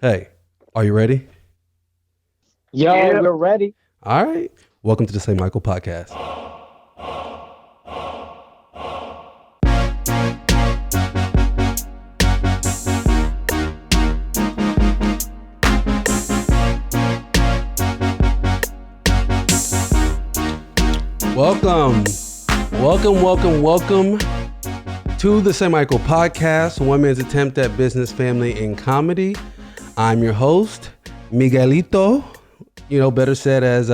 Hey, are you ready? Yo, we're ready. All right. Welcome to the St. Michael podcast. Welcome to the St. Michael podcast, one man's attempt at business, family, and comedy. I'm your host, Miguelito, better said as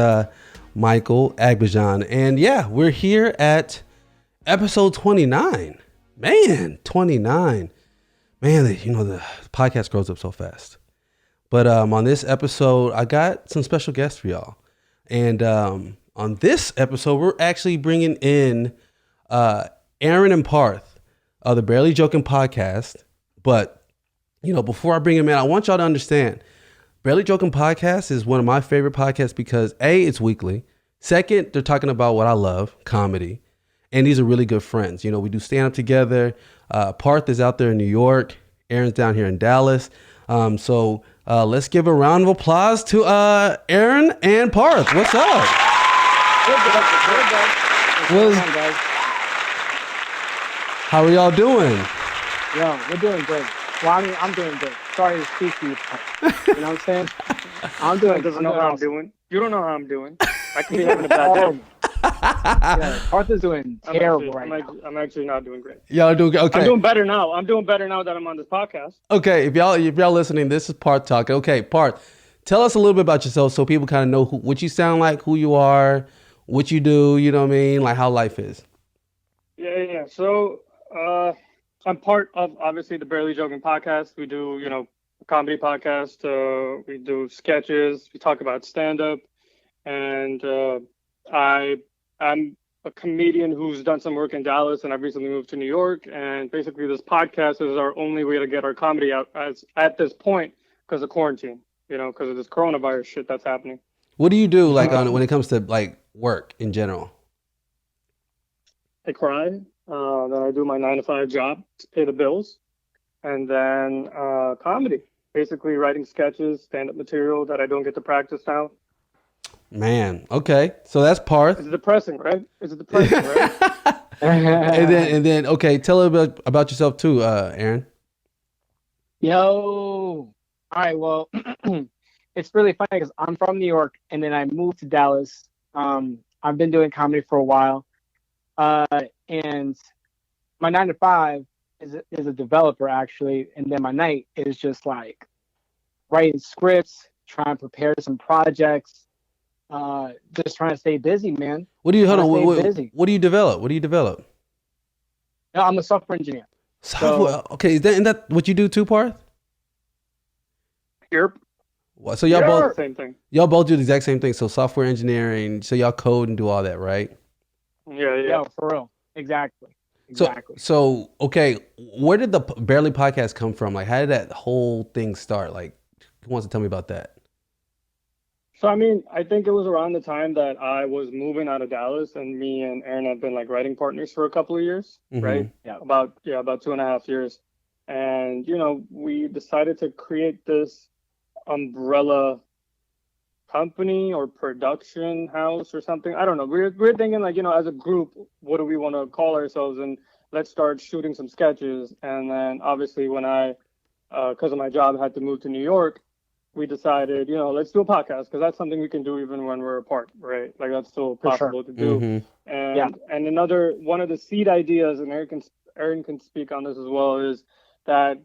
Michael Agbajan. And yeah, we're here at episode 29. Man, 29. Man, the podcast grows up so fast. But on this episode, I got some special guests for y'all. And on this episode, we're actually bringing in Aaron and Parth of the Barely Joking podcast. But, before I bring him in, I want y'all to understand, Barely Joking podcast is one of my favorite podcasts because A, it's weekly. Second, they're talking about what I love, comedy. And these are really good friends. We do stand-up together. Parth is out there in New York. Aaron's down here in Dallas. So let's give a round of applause to Aaron and Parth. What's up? How are y'all doing? Yo, we're doing great. Well, I mean, I'm doing good. Sorry to speak to you. You know what I'm saying? I'm doing. Doesn't know how I'm doing. You don't know how I'm doing. I could be having a bad day. Yeah, Parth is doing terrible right now. I'm actually not doing great. Y'all doing okay? I'm doing better now. I'm doing better now that I'm on this podcast. Okay, if y'all listening, this is Parth talking. Okay, Parth, tell us a little bit about yourself so people kind of know what you sound like, who you are, what you do. You know what I mean? Like how life is. Yeah. So, I'm part of obviously the Barely Joking podcast. We do, a comedy podcast. We do sketches. We talk about stand-up, and I'm a comedian who's done some work in Dallas, and I've recently moved to New York. And basically, this podcast is our only way to get our comedy out at this point because of quarantine. Because of this coronavirus shit that's happening. What do you do when it comes to like work in general? I cry. Then I do my 9-to-5 job to pay the bills, and then comedy, basically writing sketches, stand-up material that I don't get to practice now. Man, okay, so that's Parth. It's depressing, right? and then okay, tell a bit about yourself too, Aaron. Yo, all right. Well, it's really funny because I'm from New York, and then I moved to Dallas. I've been doing comedy for a while. And my 9-to-5 is a developer actually, and then my night is just like writing scripts, trying to prepare some projects, just trying to stay busy, man. What do you What do you develop? No, I'm a software engineer. Software. So, okay, isn't that what you do too, Parth? Yep. So y'all both same thing. Y'all both do the exact same thing. So software engineering. So y'all code and do all that, right? Yeah, for real. Exactly. So okay, where did the Barely podcast come from? Like, how did that whole thing start? Like, who wants to tell me about that? So, I mean, I think it was around the time that I was moving out of Dallas, and me and Aaron had been like writing partners for a couple of years, right? Yeah. About 2.5 years. And, we decided to create this umbrella company or production house or something. I don't know. We're thinking like, as a group, what do we want to call ourselves? And let's start shooting some sketches. And then obviously when I, because of my job, had to move to New York, we decided, let's do a podcast because that's something we can do even when we're apart, right? Like that's still possible to do. Mm-hmm. And another one of the seed ideas, and Aaron can speak on this as well, is that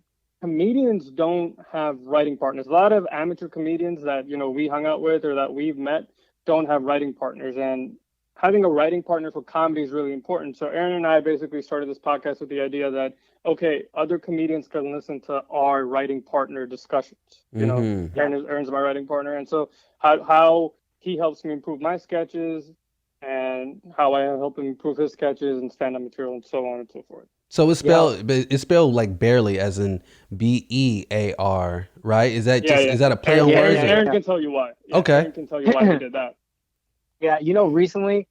comedians don't have writing partners. A lot of amateur comedians that, we hung out with or that we've met don't have writing partners. And having a writing partner for comedy is really important. So Aaron and I basically started this podcast with the idea that, okay, other comedians can listen to our writing partner discussions. Aaron's my writing partner. And so how he helps me improve my sketches and how I help him improve his sketches and stand-up material and so on and so forth. So it's spelled like barely, as in BEAR, right? Is that is that a play on words? Aaron can tell you why. Okay. Aaron can tell you why he did that. Yeah, recently,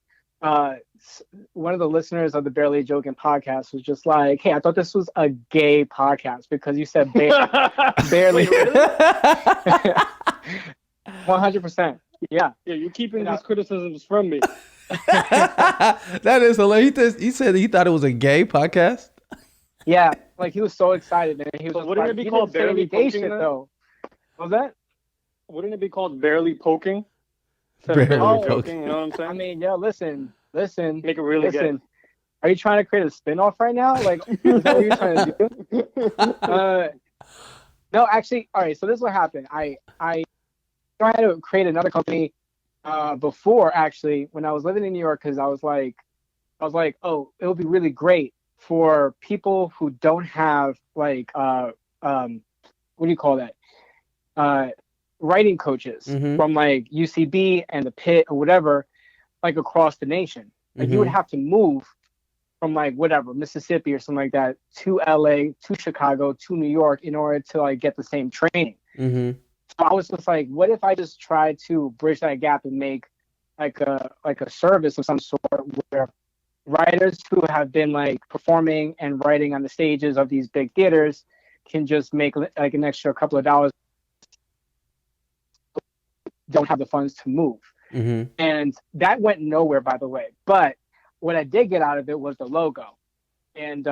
one of the listeners of the Barely Joking podcast was just like, "Hey, I thought this was a gay podcast because you said barely." Wait, really? 100%. Yeah. Yeah, you're keeping these criticisms from me. That is hilarious. He said he thought it was a gay podcast. Yeah, like he was so excited, and he was. But wouldn't it be called barely poking though? What was that? Wouldn't it be called barely poking? Barely joking, you know what I'm saying? I mean, yeah. Listen. Make it really listen. Are you trying to create a spin-off right now? Like, is that what you're trying to do? No, actually. All right. So this is what happened. I tried to create another company before, actually, when I was living in New York, because I was like, oh, it would be really great for people who don't have like what do you call that? Writing coaches from like UCB and the Pit or whatever, like across the nation. Like you would have to move from like whatever, Mississippi or something like that, to LA, to Chicago, to New York in order to like get the same training. So I was just like, what if I just tried to bridge that gap and make like a service of some sort where writers who have been like performing and writing on the stages of these big theaters can just make like an extra couple of dollars, don't have the funds to move. And that went nowhere, by the way. But what I did get out of it was the logo. And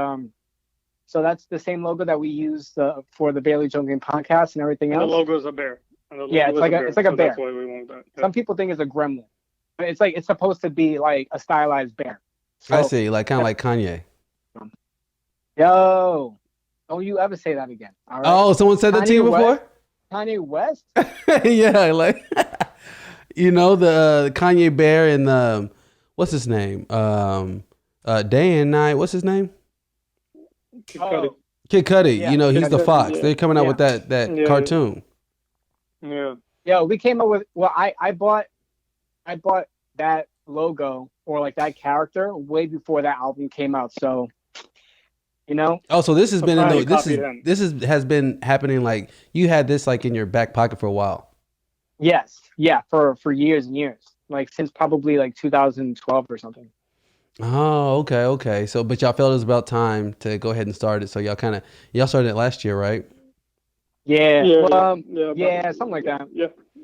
so that's the same logo that we use for the Barely Joking podcast and everything else. The logo is a bear. Yeah, it's like a bear. That's why we want that. Yeah. Some people think it's a gremlin. But it's supposed to be like a stylized bear. So, I see, like kind of like Kanye. Yo, don't you ever say that again. All right? Oh, someone said that to you before? Kanye West? Yeah, like you know the Kanye Bear and the what's his name? Day and Night. What's his name? Kid Cudi. Kid Cudi. Yeah, you know, he's Kid the Cudi, fox. yeah. They're coming out with that cartoon. Yeah. Yeah, we came up with. Well, I bought that logo or like that character way before that album came out. So, you know. Oh, so this has been in the, copied has been happening. Like you had this like in your back pocket for a while. Yes, yeah, for years and years, like since probably like 2012 or something. Oh, okay. So, but y'all felt it was about time to go ahead and start it. So y'all started it last year, right? Yeah, Yeah, something like that.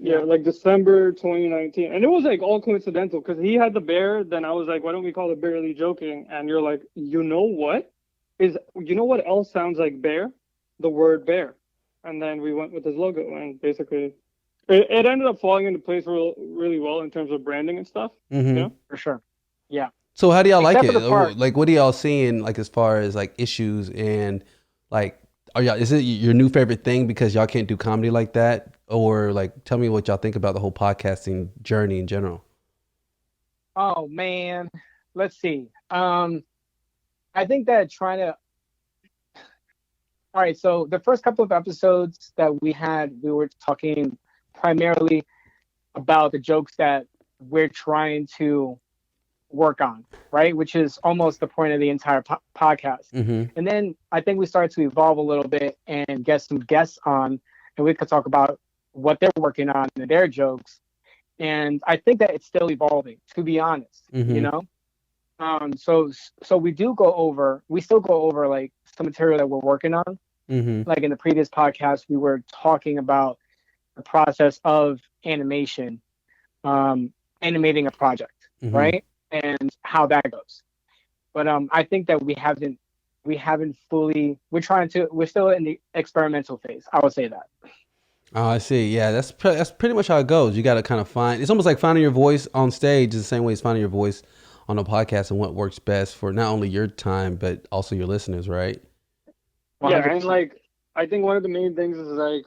Yeah, like December 2019. And it was like all coincidental because he had the bear. Then I was like, why don't we call it Barely Joking? And you're like, you know what else sounds like bear? The word bear. And then we went with his logo and basically it ended up falling into place really well in terms of branding and stuff. Mm-hmm. Yeah, For sure. Yeah. So how do y'all Except like for the it? part- Like, what are y'all seeing like as far as like issues and like, is it your new favorite thing because y'all can't do comedy like that? Or like, tell me what y'all think about the whole podcasting journey in general. Oh man, let's see. I think that all right, so the first couple of episodes that we were talking primarily about the jokes that we're trying to work on, right? Which is almost the point of the entire podcast. Mm-hmm. And then I think we started to evolve a little bit and get some guests on, and we could talk about what they're working on and their jokes. And I think that it's still evolving, to be honest, you know? So we still go over like some material that we're working on. Mm-hmm. Like in the previous podcast, we were talking about the process of animation, animating a project, right? And how that goes. But I think that we haven't fully, we're still in the experimental phase. I would say that. Oh, I see. Yeah, that's pretty much how it goes. You got to kind of it's almost like finding your voice on stage is the same way as finding your voice on a podcast and what works best for not only your time, but also your listeners, right? 100%. Yeah, and like, I think one of the main things is like,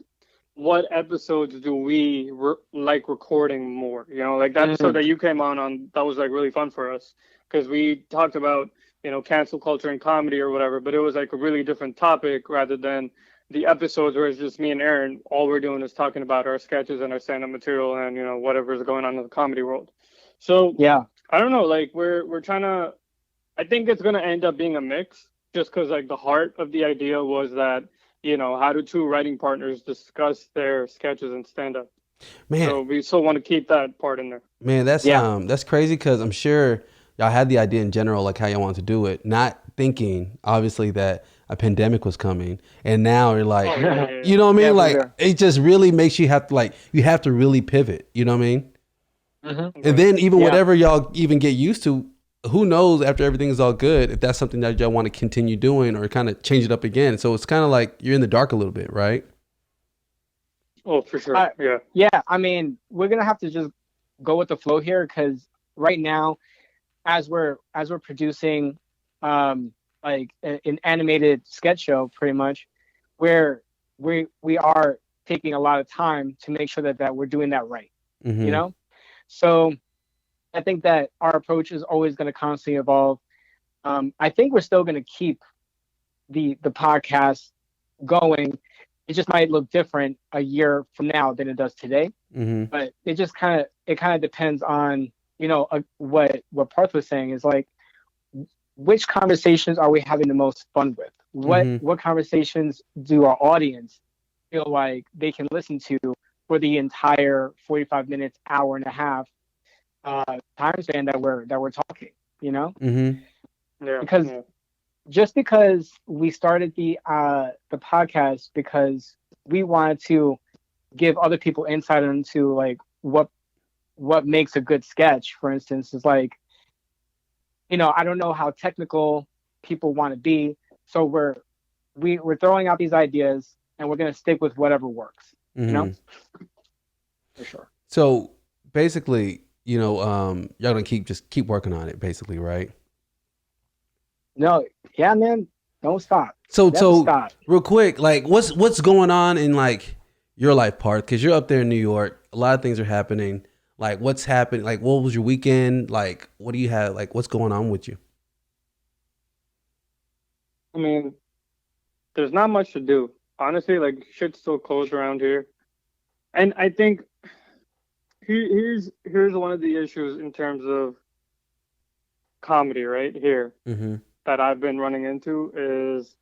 what episodes do we like recording more? You know, like that episode that you came on, that was like really fun for us because we talked about, you know, cancel culture and comedy or whatever, but it was like a really different topic rather than the episodes where it's just me and Aaron. All we're doing is talking about our sketches and our stand-up material and, you know, whatever's going on in the comedy world. So yeah, I don't know, like we're trying to, I think it's going to end up being a mix just because like the heart of the idea was that, you know, how do two writing partners discuss their sketches and stand-up? Man, so we still want to keep that part in there. Man, that's crazy because I'm sure y'all had the idea in general, like how y'all wanted to do it, not thinking obviously that a pandemic was coming, and now you're like, you know what I mean? Yeah, for like sure. it just really makes you have to you have to really pivot. You know what I mean? Mm-hmm. And then even Yeah. whatever y'all even get used to, who knows after everything is all good if that's something that y'all want to continue doing or kind of change it up again. So it's kind of like you're in the dark a little bit, right? Oh, for sure. Yeah. Yeah, I mean, we're gonna have to just go with the flow here because right now, as we're producing, like an animated sketch show, pretty much, where we are taking a lot of time to make sure that we're doing that right. Mm-hmm. You know, so I think that our approach is always going to constantly evolve. I think we're still going to keep the podcast going. It just might look different a year from now than it does today. Mm-hmm. But it just kind of depends on, you know, what Parth was saying is like, which conversations are we having the most fun with? What conversations do our audience feel like they can listen to for the entire 45 minutes, hour and a half time span that we're talking, you know? Mm-hmm. Yeah. Because just because we started the podcast because we wanted to give other people insight into like what makes a good sketch, for instance, is like, you know, I don't know how technical people want to be, so we're throwing out these ideas and we're gonna stick with whatever works, you know, for sure. So basically, you know, y'all gonna keep working on it, basically, right? No, yeah, man, don't stop. So stop. Real quick, like what's going on in like your life, Parth? Because you're up there in New York, a lot of things are happening. Like what's happening? Like what was your weekend? Like what do you have? Like what's going on with you? I mean, there's not much to do. Honestly, like shit's still closed around here. And I think here's one of the issues in terms of comedy right here that I've been running into is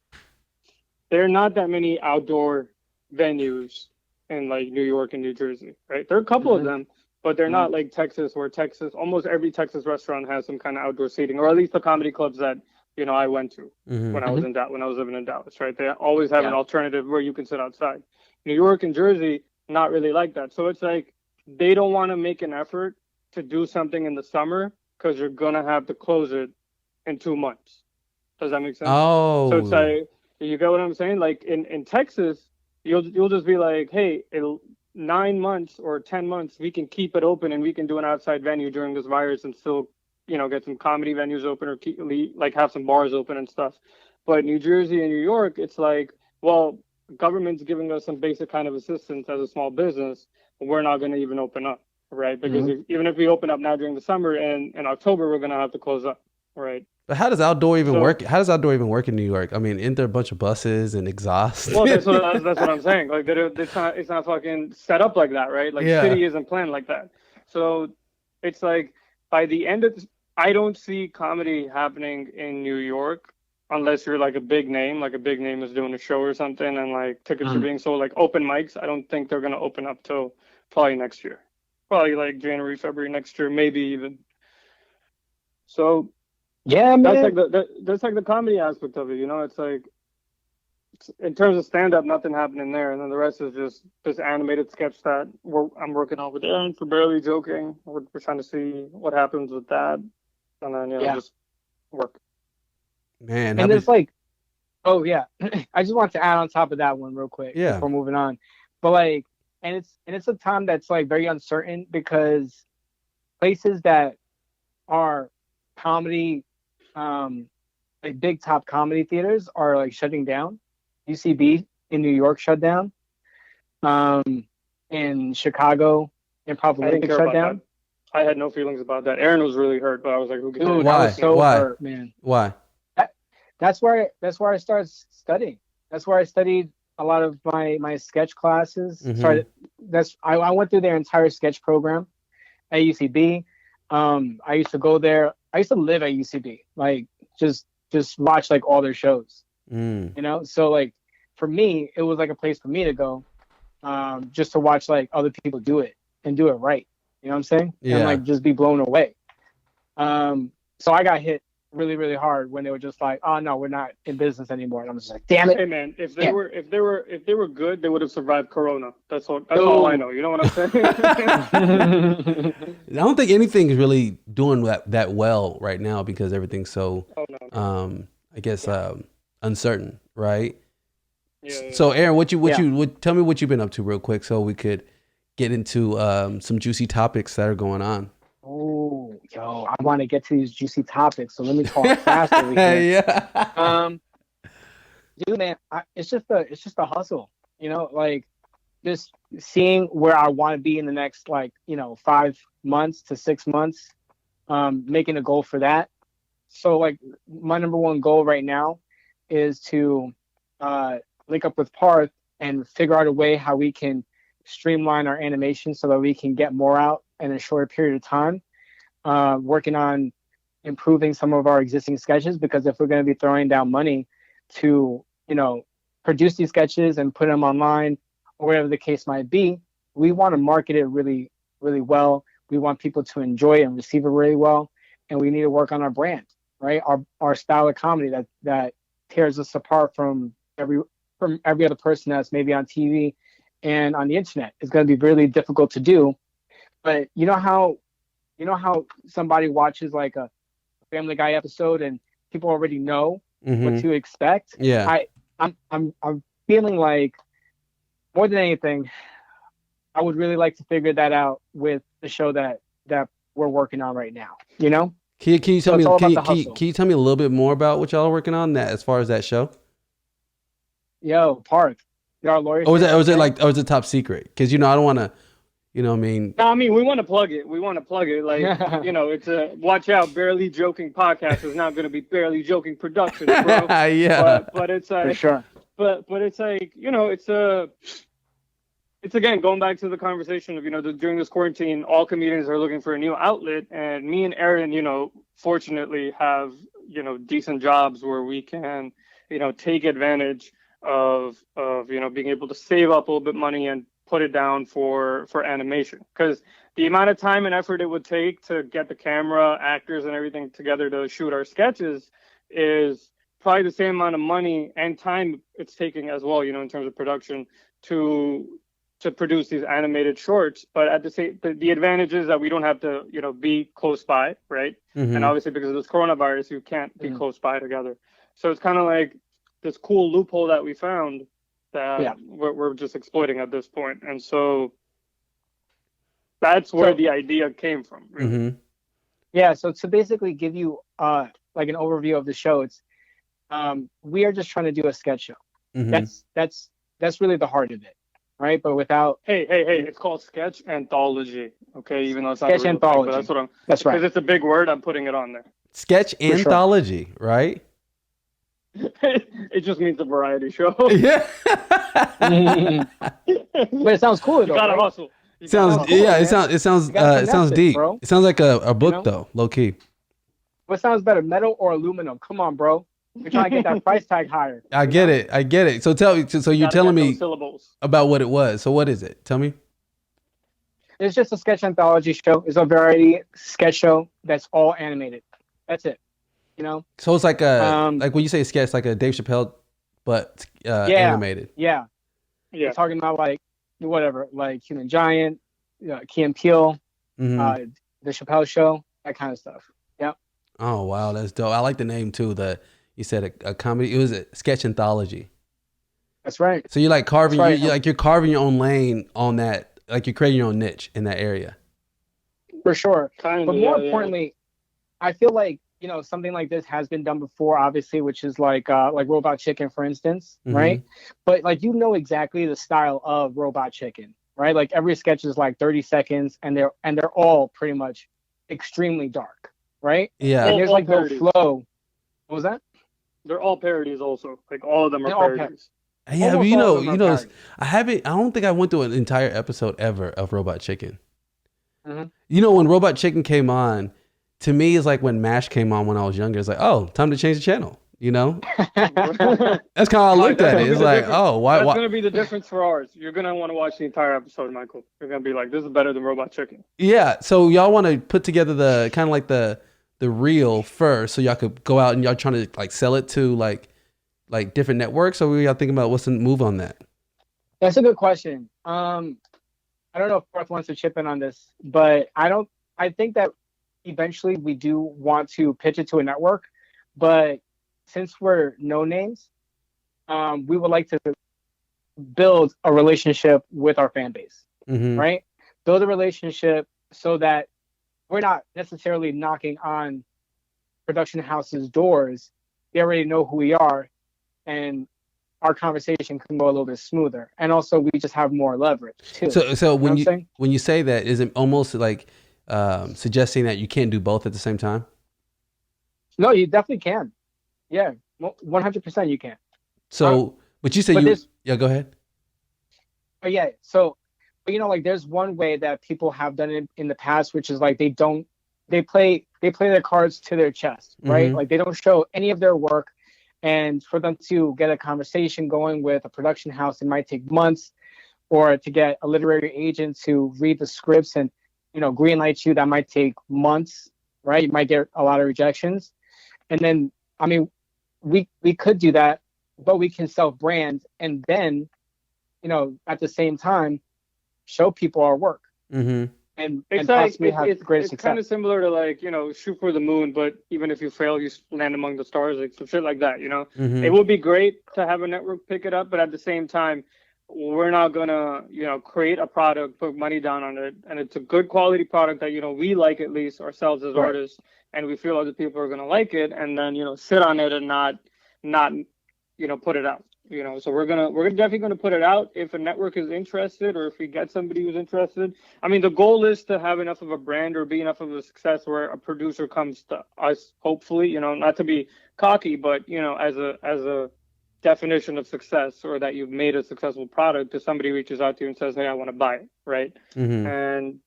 there are not that many outdoor venues in like New York and New Jersey, right? There are a couple of them, but they're not like Texas, where almost every Texas restaurant has some kind of outdoor seating, or at least the comedy clubs that, you know, I went to when I was when I was living in Dallas, right? They always have an alternative where you can sit outside. New York and Jersey, not really like that. So it's like they don't want to make an effort to do something in the summer because you're gonna have to close it in 2 months. Does that make sense? Oh, so it's like, you get what I'm saying? Like in Texas, you'll just be like, hey, 9 months or 10 months, we can keep it open and we can do an outside venue during this virus and still, you know, get some comedy venues open or like have some bars open and stuff. But New Jersey and New York, it's like, well, government's giving us some basic kind of assistance as a small business, but we're not going to even open up, right? Because even if we open up now during the summer and in October, we're going to have to close up, right? But how does outdoor even work? How does outdoor even work in New York? I mean, isn't there a bunch of buses and exhaust? Well, that's what I'm saying. Like, it's not fucking set up like that, right? Like, city isn't planned like that. So it's like by the end of I don't see comedy happening in New York unless you're like a big name is doing a show or something, and like tickets are being sold. Like open mics, I don't think they're gonna open up till probably next year, probably like January, February next year, maybe even. So yeah, man, that's like the comedy aspect of it, you know. It's like in terms of stand up, nothing happening there, and then the rest is just this animated sketch that I'm working on with Aaron for Barely Joking. We're trying to see what happens with that, and then just work. Man, and it's like, oh yeah, I just want to add on top of that one real quick before moving on. But like, and it's a time that's like very uncertain because places that are comedy, like big top comedy theaters are like shutting down. UCB in New York shut down. In Chicago, Improv Olympic shut down. I had no feelings about that. Aaron was really hurt, but I was like, "Who cares?" Dude, why? I was so Why? hurt, man. Why? That's where I started studying. That's where I studied a lot of my sketch classes. I went through their entire sketch program at UCB. I used to go there. I used to live at UCB, like just watch like all their shows. You know, so like for me, it was like a place for me to go, just to watch like other people do it and do it right. You know what I'm saying? Yeah. And like just be blown away. So I got hit really, really hard when they were just like, "Oh no, we're not in business anymore," and I'm just like, "Damn it!" Hey man, if they were good, they would have survived Corona. That's all I know. You know what I'm saying? I don't think anything is really doing that well right now because everything's so, I guess, uncertain, right? Yeah. So, Aaron, tell me what you've been up to real quick, so we could get into some juicy topics that are going on. Oh, yo, I want to get to these juicy topics, so let me talk fast over here. Yeah. Dude, man, it's just a hustle, like just seeing where I want to be in the next 5 months to 6 months, making a goal for that. So like my number one goal right now is to link up with Parth and figure out a way how we can streamline our animation so that we can get more out in a shorter period of time. Working on improving some of our existing sketches, because if we're going to be throwing down money to produce these sketches and put them online or whatever the case might be, we want to market it really, really well. We want people to enjoy it and receive it really well, and we need to work on our brand, right? Our style of comedy that tears us apart from every other person that's maybe on TV and on the internet. Is going to be really difficult to do. But you know how somebody watches like a Family Guy episode and people already know what to expect? Yeah. I'm feeling like, more than anything, I would really like to figure that out with the show that we're working on right now. Can you tell me? Can you tell me a little bit more about what y'all are working on as far as that show? Yo, Parth, you're our lawyer. Or is it top secret? Because I don't want to. No, I mean, we want to plug it. Like, it's watch out. Barely Joking podcast is not going to be Barely Joking Productions, bro. Yeah. But it's for sure. But it's like, it's again going back to the conversation of during this quarantine, all comedians are looking for a new outlet, and me and Aaron, fortunately have decent jobs where we can take advantage of being able to save up a little bit money and put it down for animation, because the amount of time and effort it would take to get the camera, actors, and everything together to shoot our sketches is probably the same amount of money and time it's taking as well, in terms of production to produce these animated shorts. But at the advantage is that we don't have to be close by, right? Mm-hmm. And obviously because of this coronavirus, you can't be close by together. So it's kind of like this cool loophole that we found that we're just exploiting at this point. And so that's where the idea came from. Really. Mm-hmm. Yeah, so to basically give you like an overview of the show, it's we are just trying to do a sketch show. Mm-hmm. That's really the heart of it, right? But without hey, it's called sketch anthology, okay? Even though it's not sketch anthology. Thing, that's right. Because it's a big word, I'm putting it on there. Sketch anthology, right? It just means a variety show. Yeah. But it sounds cool though. You gotta hustle. It sounds deep. Bro. It sounds like a book though, low key. What sounds better, metal or aluminum? Come on, bro. We're trying to get that price tag higher. I get it. So you're telling me about what it was. So what is it? Tell me. It's just a sketch anthology show. It's a variety sketch show that's all animated. That's it. So it's like like when you say sketch, like a Dave Chappelle, but animated. Yeah. We're talking about like whatever, like Human Giant, Key and Peele, the Chappelle Show, that kind of stuff. Yep. Oh wow, that's dope. I like the name too. You said a comedy. It was a sketch anthology. That's right. So you're like carving. You're carving your own lane on that. Like you're creating your own niche in that area. For sure. But more importantly, I feel like something like this has been done before, obviously, which is like Robot Chicken, for instance, right? But like exactly the style of Robot Chicken, right? Like every sketch is like 30 seconds, and they're all pretty much extremely dark, right? Yeah. And there's like no flow. What was that? They're all parodies, also. Like all of them are parodies. Yeah, but I don't think I went through an entire episode ever of Robot Chicken. Mm-hmm. When Robot Chicken came on, to me, it's like when MASH came on when I was younger. It's like, oh, time to change the channel. That's kind of how I looked at it. It's like, oh, why? That's going to be the difference for ours. You're going to want to watch the entire episode, Michael. You're going to be like, this is better than Robot Chicken. Yeah. So y'all want to put together the kind of like the the reel first so y'all could go out and y'all trying to like sell it to like different networks, or were y'all thinking about what's the move on that? That's a good question. I don't know if Parth wants to chip in on this, but I think that eventually we do want to pitch it to a network, but since we're no names, we would like to build a relationship with our fan base, right? Build a relationship so that we're not necessarily knocking on production houses' doors. They already know who we are, and our conversation can go a little bit smoother. And also, we just have more leverage too. So when you when you say that, is it almost like suggesting that you can't do both at the same time? No, you definitely can. Yeah, 100% you can. So, but you say yeah, go ahead. But yeah, so, but like there's one way that people have done it in the past, which is like they play their cards to their chest, right? Like they don't show any of their work, and for them to get a conversation going with a production house, it might take months, or to get a literary agent to read the scripts and greenlight you, that might take months, right? You might get a lot of rejections, and then I mean, we could do that, but we can self-brand and then at the same time show people our work and possibly have great success. It's kind of similar to like shoot for the moon, but even if you fail, you land among the stars, like some shit like that. It would be great to have a network pick it up, but at the same time, we're not gonna create a product, put money down on it, and it's a good quality product that we like, at least ourselves as artists, and we feel other people are gonna like it, and then sit on it and not put it out. So we're definitely gonna put it out if a network is interested, or if we get somebody who's interested. I mean, the goal is to have enough of a brand or be enough of a success where a producer comes to us, hopefully, not to be cocky, but as a definition of success, or that you've made a successful product, if somebody reaches out to you and says, hey, I want to buy it, right? And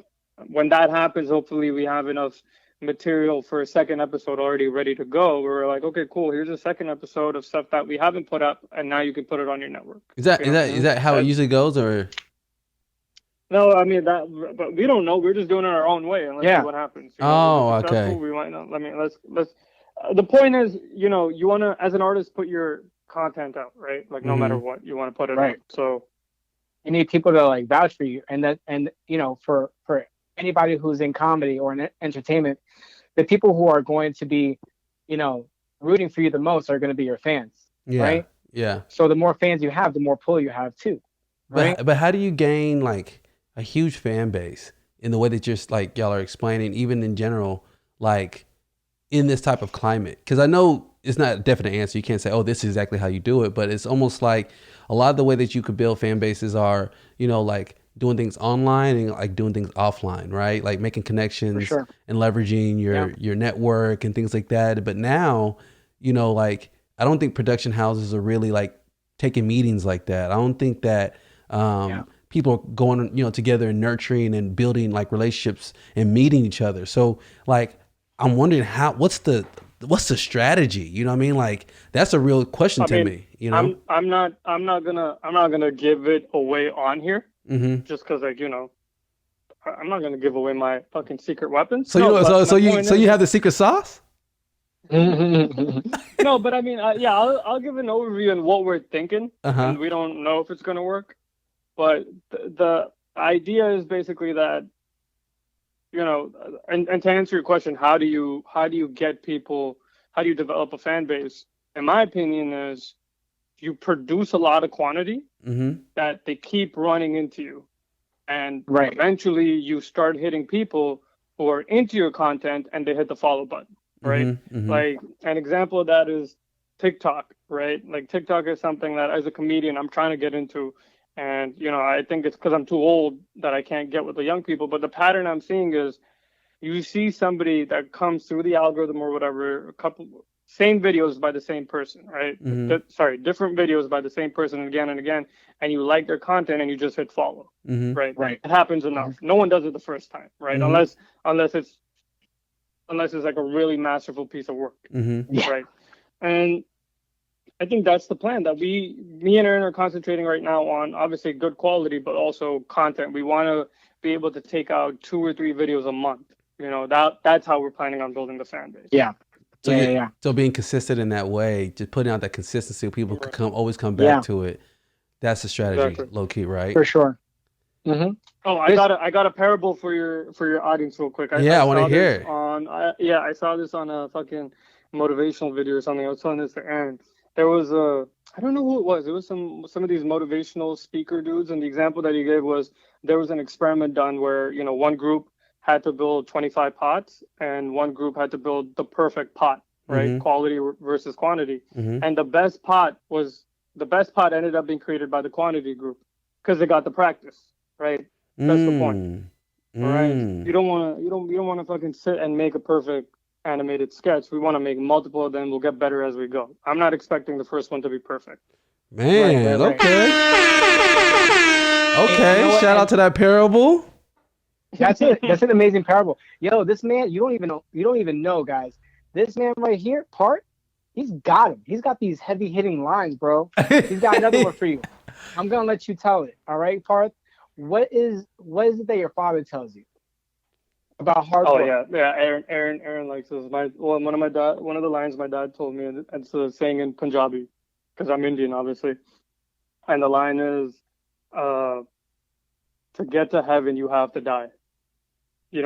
when that happens, hopefully we have enough material for a second episode already ready to go, where we're like, okay, cool, here's a second episode of stuff that we haven't put up, and now you can put it on your network. Is that how it usually goes, or? No, I mean but we don't know. We're just doing it our own way, and let's see what happens. Okay. We might not. I mean, let's. The point is, you want to, as an artist, put your content out, right? Like no matter what, you want to put it out. So you need people to like vouch for you, and for anybody who's in comedy or in entertainment, the people who are going to be, rooting for you the most are going to be your fans, right? Yeah. So the more fans you have, the more pull you have too, right? But how do you gain like a huge fan base in the way that just like y'all are explaining, even in general, like in this type of climate? Because I know it's not a definite answer. You can't say, oh, this is exactly how you do it, but it's almost like a lot of the way that you could build fan bases are, like doing things online and like doing things offline, right? Like making connections and leveraging your network and things like that. But now, like I don't think production houses are really like taking meetings like that. I don't think that people are going, together and nurturing and building like relationships and meeting each other. So like I'm wondering what's the strategy? You know what I mean? Like that's a real question to me. I'm not gonna give it away on here. Just because, like, I'm not gonna give away my fucking secret weapons. So you have the secret sauce? No, but I mean, I'll give an overview on what we're thinking, and we don't know if it's gonna work. But the idea is basically that, and to answer your question, how do you get people? How do you develop a fan base? In my opinion, is you produce a lot of quantity that they keep running into you. And eventually you start hitting people who are into your content and they hit the follow button, right? Like an example of that is TikTok, right? Like TikTok is something that as a comedian, I'm trying to get into. And, I think it's because I'm too old that I can't get with the young people. But the pattern I'm seeing is you see somebody that comes through the algorithm or whatever, same videos by the same person, right? Different videos by the same person again and again, and you like their content and you just hit follow, right? It happens enough. No one does it the first time, right? Unless it's like a really masterful piece of work, right? And I think that's the plan that me and Aaron are concentrating right now on, obviously good quality, but also content. We want to be able to take out 2 or 3 videos a month, that's how we're planning on building the fan base. Yeah. So being consistent in that way, just putting out that consistency, people could always come back to it. That's the strategy, low key, right? For sure. Mm-hmm. Oh, I got a parable for your audience real quick. I want to hear it. I saw this on a fucking motivational video or something. I was telling this to Aaron. There was I don't know who it was. It was some of these motivational speaker dudes, and the example that he gave was there was an experiment done where one group had to build 25 pots and one group had to build the perfect pot, right? Mm-hmm. Quality versus quantity. Mm-hmm. And the best pot ended up being created by the quantity group because they got the practice, right? That's the point. All right. You don't want to fucking sit and make a perfect animated sketch. We want to make multiple of them. We'll get better as we go. I'm not expecting the first one to be perfect. Man, right. Okay. Shout out to that parable. That's it. That's an amazing parable. Yo, this man, you don't even know, guys. This man right here, Parth, he's got him. He's got these heavy hitting lines, bro. He's got another one for you. I'm gonna let you tell it. All right, Parth. What is it that your father tells you about hard work? Oh yeah. Aaron likes this. One of the lines my dad told me, and it's a saying in Punjabi, because I'm Indian, obviously. And the line is, to get to heaven, you have to die. Let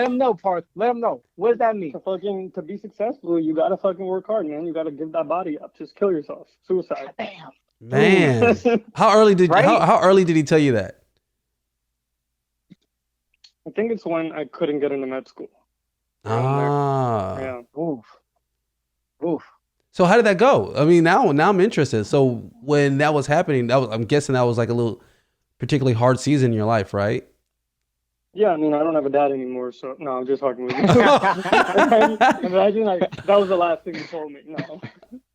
him know, Parth. Let him know. What does that mean? To be successful, you gotta fucking work hard, man. You gotta give that body up. Just kill yourself. Suicide. Damn. Man, how early did he tell you that? I think it's when I couldn't get into med school. Yeah. Oof. So how did that go? I mean, now I'm interested. So when that was happening, I'm guessing that was like a little particularly hard season in your life, right? Yeah, I mean, I don't have a dad anymore, so no, I'm just talking with you. Imagine like that was the last thing you told me. No.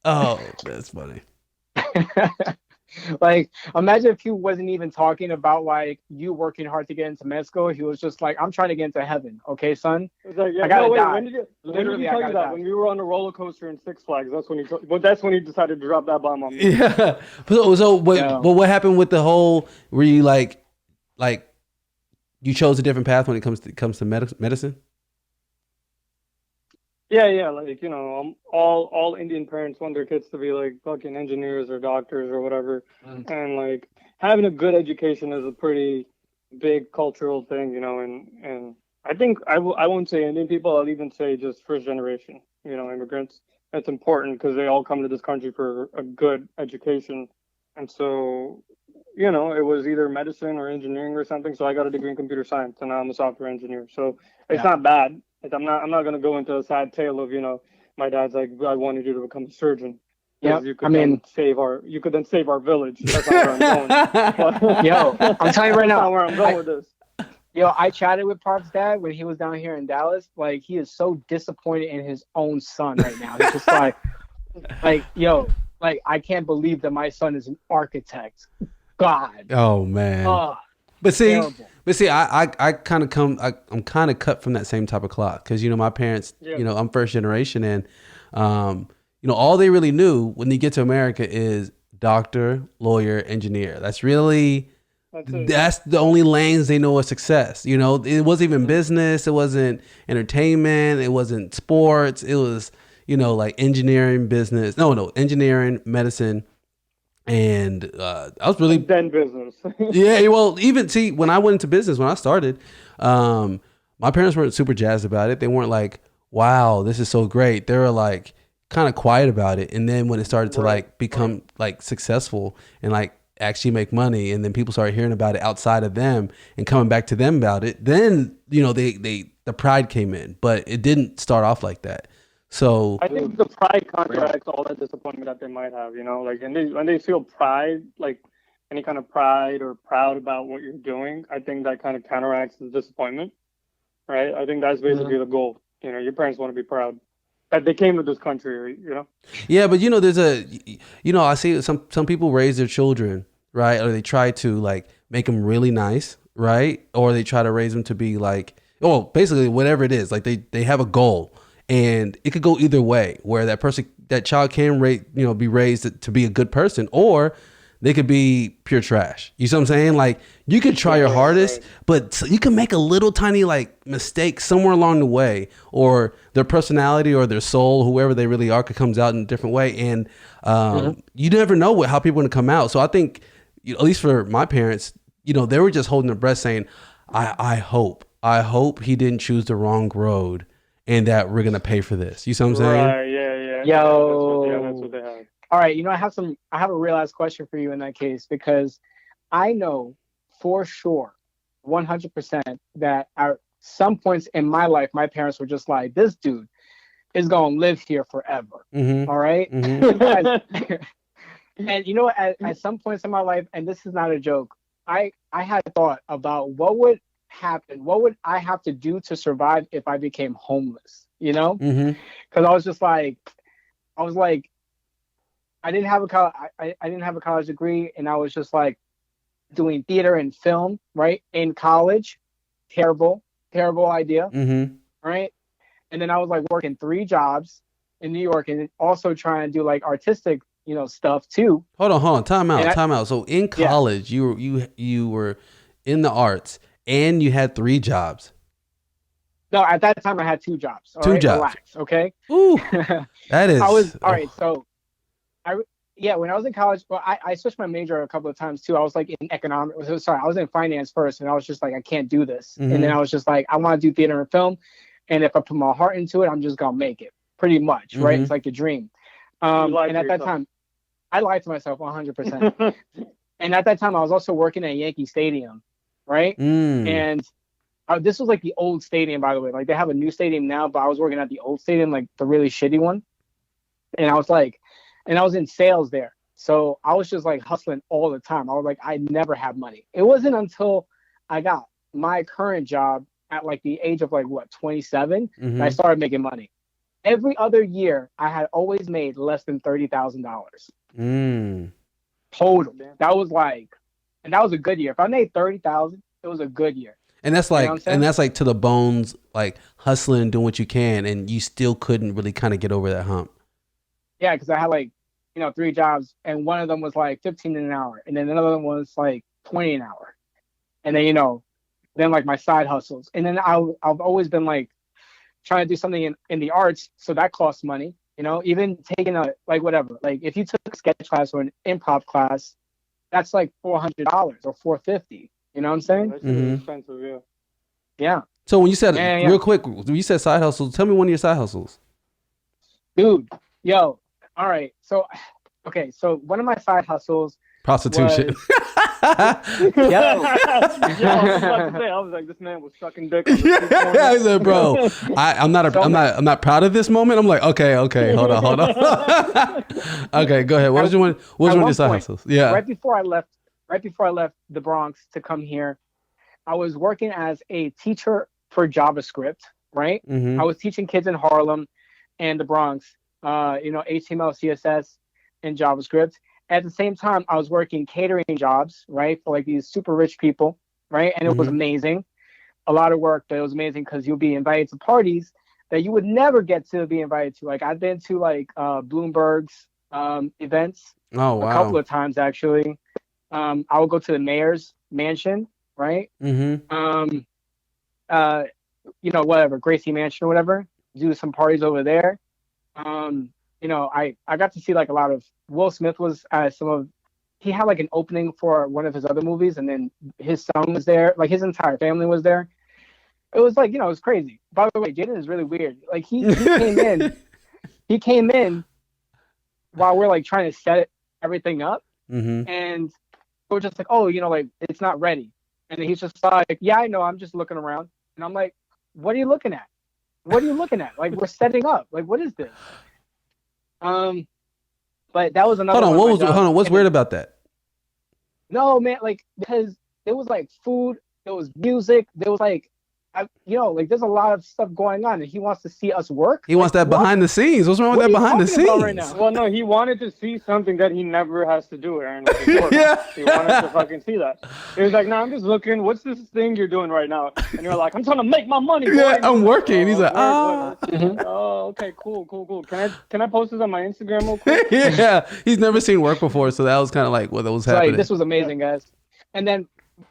Oh, that's funny. Like, imagine if he wasn't even talking about like you working hard to get into med school. He was just like, "I'm trying to get into heaven." Okay, son. It's like, I gotta die. When did he tell you that? When we were on a roller coaster in Six Flags, that's when he decided to drop that bomb on me. Yeah. So what happened with the whole? Were you like you chose a different path when it comes to medicine? Yeah, like, all Indian parents want their kids to be like fucking engineers or doctors or whatever. And like having a good education is a pretty big cultural thing, and I think I won't say Indian people, I'll even say just first generation, immigrants. It's important because they all come to this country for a good education. And so, it was either medicine or engineering or something. So I got a degree in computer science and now I'm a software engineer. So it's not bad. Like, I'm not going to go into a sad tale of, my dad's like, I wanted you to become a surgeon. Yeah, you could then save our village. That's not where I'm going. Yo, I'm telling you right now. That's not where I'm going with this. Yo, I chatted with Parth's dad when he was down here in Dallas. Like, he is so disappointed in his own son right now. He's just like, yo, like, I can't believe that my son is an architect. God. Oh man. But see, I kind of I'm kind of cut from that same type of cloth because my parents, I'm first generation, and all they really knew when they get to America is doctor, lawyer, engineer. That's the only lanes they know of success. It wasn't even business, it wasn't entertainment, it wasn't sports. It was like engineering, business. No, engineering, medicine. And I was really then business. Yeah, well, even when I went into business, when I started, my parents weren't super jazzed about it. They weren't like, "Wow, this is so great." They were like kind of quiet about it. And then when it started to like become like successful and like actually make money, and then people started hearing about it outside of them and coming back to them about it, then the pride came in. But it didn't start off like that. So I think the pride counteracts all that disappointment that they might have, like, and when they feel pride, like any kind of pride or proud about what you're doing, I think that kind of counteracts the disappointment, right? I think that's basically the goal. Your parents want to be proud that they came to this country, Yeah, but there's I see some people raise their children, right? Or they try to like make them really nice, right? Or they try to raise them to be like, basically whatever it is, like they have a goal. And it could go either way, where that child can be raised to be a good person, or they could be pure trash. You see what I'm saying? Like you could try your hardest, but you can make a little tiny like mistake somewhere along the way, or their personality or their soul, whoever they really are, could comes out in a different way. And you never know how people are going to come out. So I think, at least for my parents, they were just holding their breath saying, I hope he didn't choose the wrong road and that we're going to pay for this. You see what I'm saying? Right, yeah. Yo. That's what they have. All right, I have a real ass question for you in that case, because I know for sure, 100%, that at some points in my life, my parents were just like, this dude is going to live here forever. All right? And at some points in my life, and this is not a joke, I had thought about what would happen, what would I have to do to survive if I became homeless, Because I was like, I didn't have a college degree, and I was just like doing theater and film, right? In college. Terrible idea. Right? And then I was like working 3 jobs in New York and also trying to do like artistic, stuff too. Hold on. Time out. So in college, you were in the arts and you had 3 jobs. No, at that time I had 2 jobs. All 2 right? jobs. Relax, okay? Ooh, that is. All right. So when I was in college, well, I switched my major a couple of times too. I was like in economics. Sorry, I was in finance first, and I was just like, I can't do this. And then I was just like, I want to do theater and film, and if I put my heart into it, I'm just gonna make it. Pretty much, right? It's like the dream. And at that time, I lied to myself 100%. And at that time, I was also working at Yankee Stadium, right? And this was like the old stadium, by the way. Like they have a new stadium now, but I was working at the old stadium, like the really shitty one. And I was in sales there. So I was just like hustling all the time. I was like, I never had money. It wasn't until I got my current job at like the age of 27, that I started making money. Every other year, I had always made less than $30,000 total. That was and that was a good year. If I made 30,000, it was a good year. And that's like to the bones, like hustling, doing what you can, and you still couldn't really kind of get over that hump. Yeah, because I had 3 jobs, and one of them was like 15 an hour, and then another one was like 20 an hour, and then then like my side hustles, and then I've always been like trying to do something in the arts, so that costs money. Even taking whatever, like if you took a sketch class or an improv class, that's like $400 or $450. You know what I'm saying? That's expensive, yeah. Yeah. So when you said real quick, when you said side hustles, tell me one of your side hustles. Dude, yo, all right. So one of my side hustles, prostitution. I was like, this man was sucking dick. I said, bro, I'm not proud of this moment. I'm like, okay, hold on. Okay, go ahead. What was one of your side hustles? Yeah. Right before I left the Bronx to come here, I was working as a teacher for JavaScript. Right. I was teaching kids in Harlem and the Bronx, HTML, CSS, and JavaScript. At the same time, I was working catering jobs, right, for like these super rich people, right? And it was amazing. A lot of work, but it was amazing because you'll be invited to parties that you would never get to be invited to. Like I've been to Bloomberg's events a couple of times, actually. I would go to the mayor's mansion, right? Whatever, Gracie Mansion or whatever, do some parties over there. I got to see like a lot of Will Smith was he had like an opening for one of his other movies, and then his son was there, like his entire family was there. It was like, it was crazy. By the way, Jaden is really weird. Like he came in while we're like trying to set everything up, and we're just like, oh, it's not ready. And then he's just like, yeah, I know, I'm just looking around. And I'm like, what are you looking at? Like, we're setting up. Like, what is this? But that was another. Hold on. What's weird about that? No, man. Like, because there was like food, there was music, there was like like there's a lot of stuff going on, and he wants to see us work. He wants that behind the scenes. What's wrong with that behind the scenes? Right now? Well, no, he wanted to see something that he never has to do, Aaron. Yeah. He wanted to fucking see that. He was like, "No, I'm just looking. What's this thing you're doing right now?" And you're like, "I'm trying to make my money." Boy. Yeah, I'm working. He's like, Oh, okay, cool. Can I post this on my Instagram real quick? Yeah, he's never seen work before, so that was kind of like what was happening. Like, this was amazing, guys. And then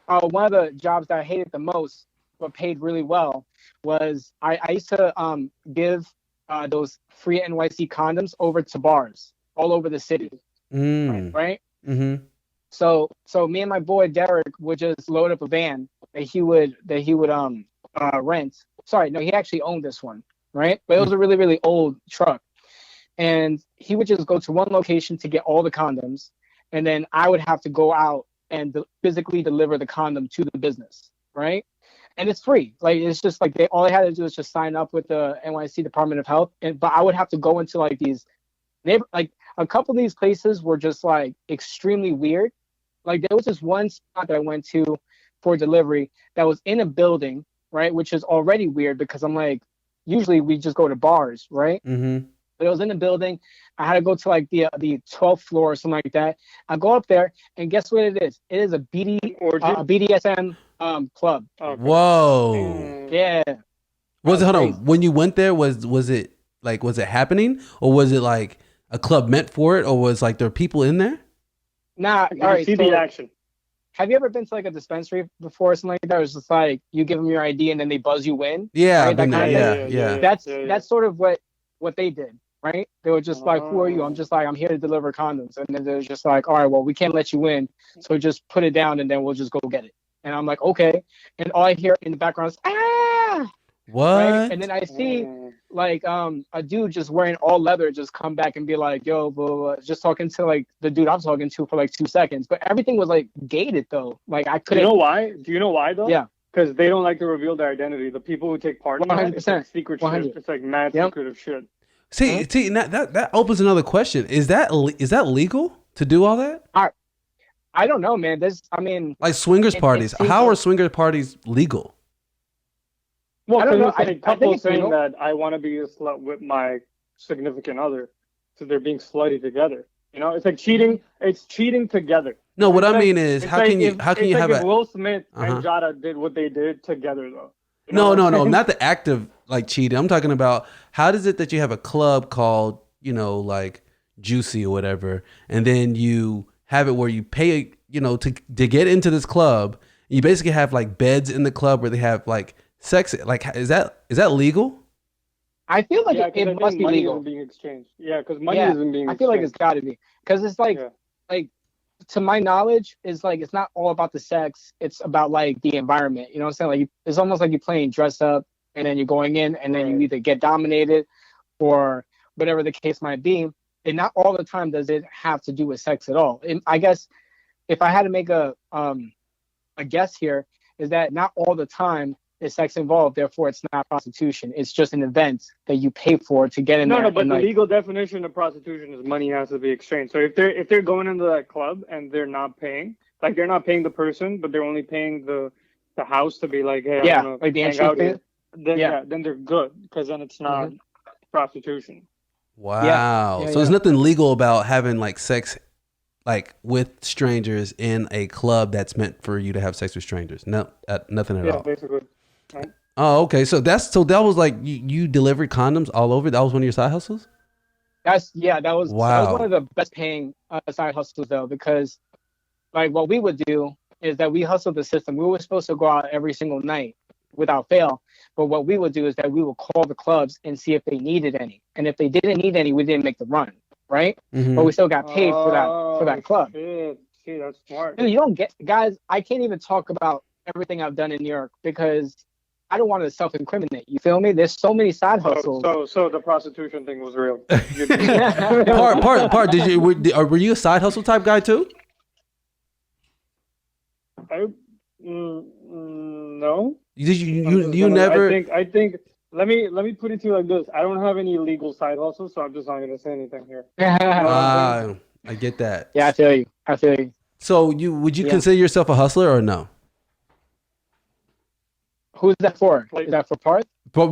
one of the jobs that I hated the most, but paid really well, was I used to give those free NYC condoms over to bars all over the city, right? Mm-hmm. So me and my boy Derek would just load up a van that he would rent. Sorry, no, he actually owned this one, right? But it was a really, really old truck, and he would just go to one location to get all the condoms, and then I would have to go out and physically deliver the condom to the business, right? And it's free. Like, it's just like all they had to do is just sign up with the NYC Department of Health. But I would have to go into like these like a couple of these places were just like extremely weird. Like, there was this one spot that I went to for delivery that was in a building, right? Which is already weird because I'm like, usually we just go to bars, right? Mm-hmm. But it was in a building. I had to go to like the 12th floor or something like that. I go up there, and guess what it is? It is a BDSM club. Okay. Whoa. Yeah. Hold on. When you went there, was it happening, or was it like a club meant for it, or was like there people in there? Nah. All right. See the action. Have you ever been to like a dispensary before or something like that? It's just like you give them your ID and then they buzz you in. Yeah. Right? Yeah. That's sort of what they did. Right? They were just like, "Who are you?" I'm just like, "I'm here to deliver condoms." And then they're just like, "All right, well, we can't let you in, so just put it down, and then we'll just go get it." And I'm like, "Okay." And all I hear in the background is, "Ah!" What? Right? And then I see like a dude just wearing all leather just come back and be like, "Yo, blah, blah, blah," just talking to like the dude I'm talking to for like 2 seconds. But everything was like gated though. Like, I couldn't. You know why? Do you know why though? Yeah. Because they don't like to reveal their identity. The people who take part in that, it's like secret 100%. Shit. It's like mad secretive shit. See, that opens another question. Is that legal to do all that? I don't know, man. Like swingers parties. How are swingers parties legal? Well, I don't know. A couple saying that I want to be a slut with my significant other, so they're being slutty together. You know, it's like cheating. It's cheating together. No, what I mean is, how can you have if Will Smith and Jada did what they did together though? You know no, not the act of like cheating. I'm talking about, how does it that you have a club called, like Juicy or whatever, and then you have it where you pay, to get into this club. You basically have like beds in the club where they have like sex. Like, is that legal? I feel like it must be legal. Being exchanged. Yeah, because money isn't being exchanged. I feel like it's got to be, because it's like to my knowledge, is like it's not all about the sex. It's about like the environment. You know what I'm saying? Like, it's almost like you're playing dress up, and then you're going in, and then you either get dominated, or whatever the case might be. And not all the time does it have to do with sex at all. And I guess if I had to make a guess here, is that not all the time is sex involved. Therefore, it's not prostitution. It's just an event that you pay for to get in there. No, but the legal definition of prostitution is money has to be exchanged. So if they're going into that club and they're not paying, like they're not paying the person, but they're only paying the house to be like, hey, I'm like the hang out here. Then they're good, because then it's not prostitution. Wow. So there's nothing legal about having like sex, like with strangers in a club that's meant for you to have sex with strangers. No, nothing at all. Yeah, basically. Right. Oh, okay. So that was like you delivered condoms all over. That was one of your side hustles. That was one of the best paying side hustles though, because like what we would do is that we hustled the system. We were supposed to go out every single night without fail, but what we would do is that we would call the clubs and see if they needed any, and if they didn't need any, we didn't make the run, right? Mm-hmm. But we still got paid for that club. Shit. See, that's smart. Dude, you don't get, guys. I can't even talk about everything I've done in New York because I don't want to self-incriminate. You feel me? There's so many side hustles. So the prostitution thing was real. Part. Were you a side hustle type guy too? No. You never. I think. Let me put it to you like this. I don't have any legal side hustles, so I'm just not gonna say anything here. I get that. Yeah, I feel you. So would you consider yourself a hustler or no? Who's that for? Like, Is that for Parth? But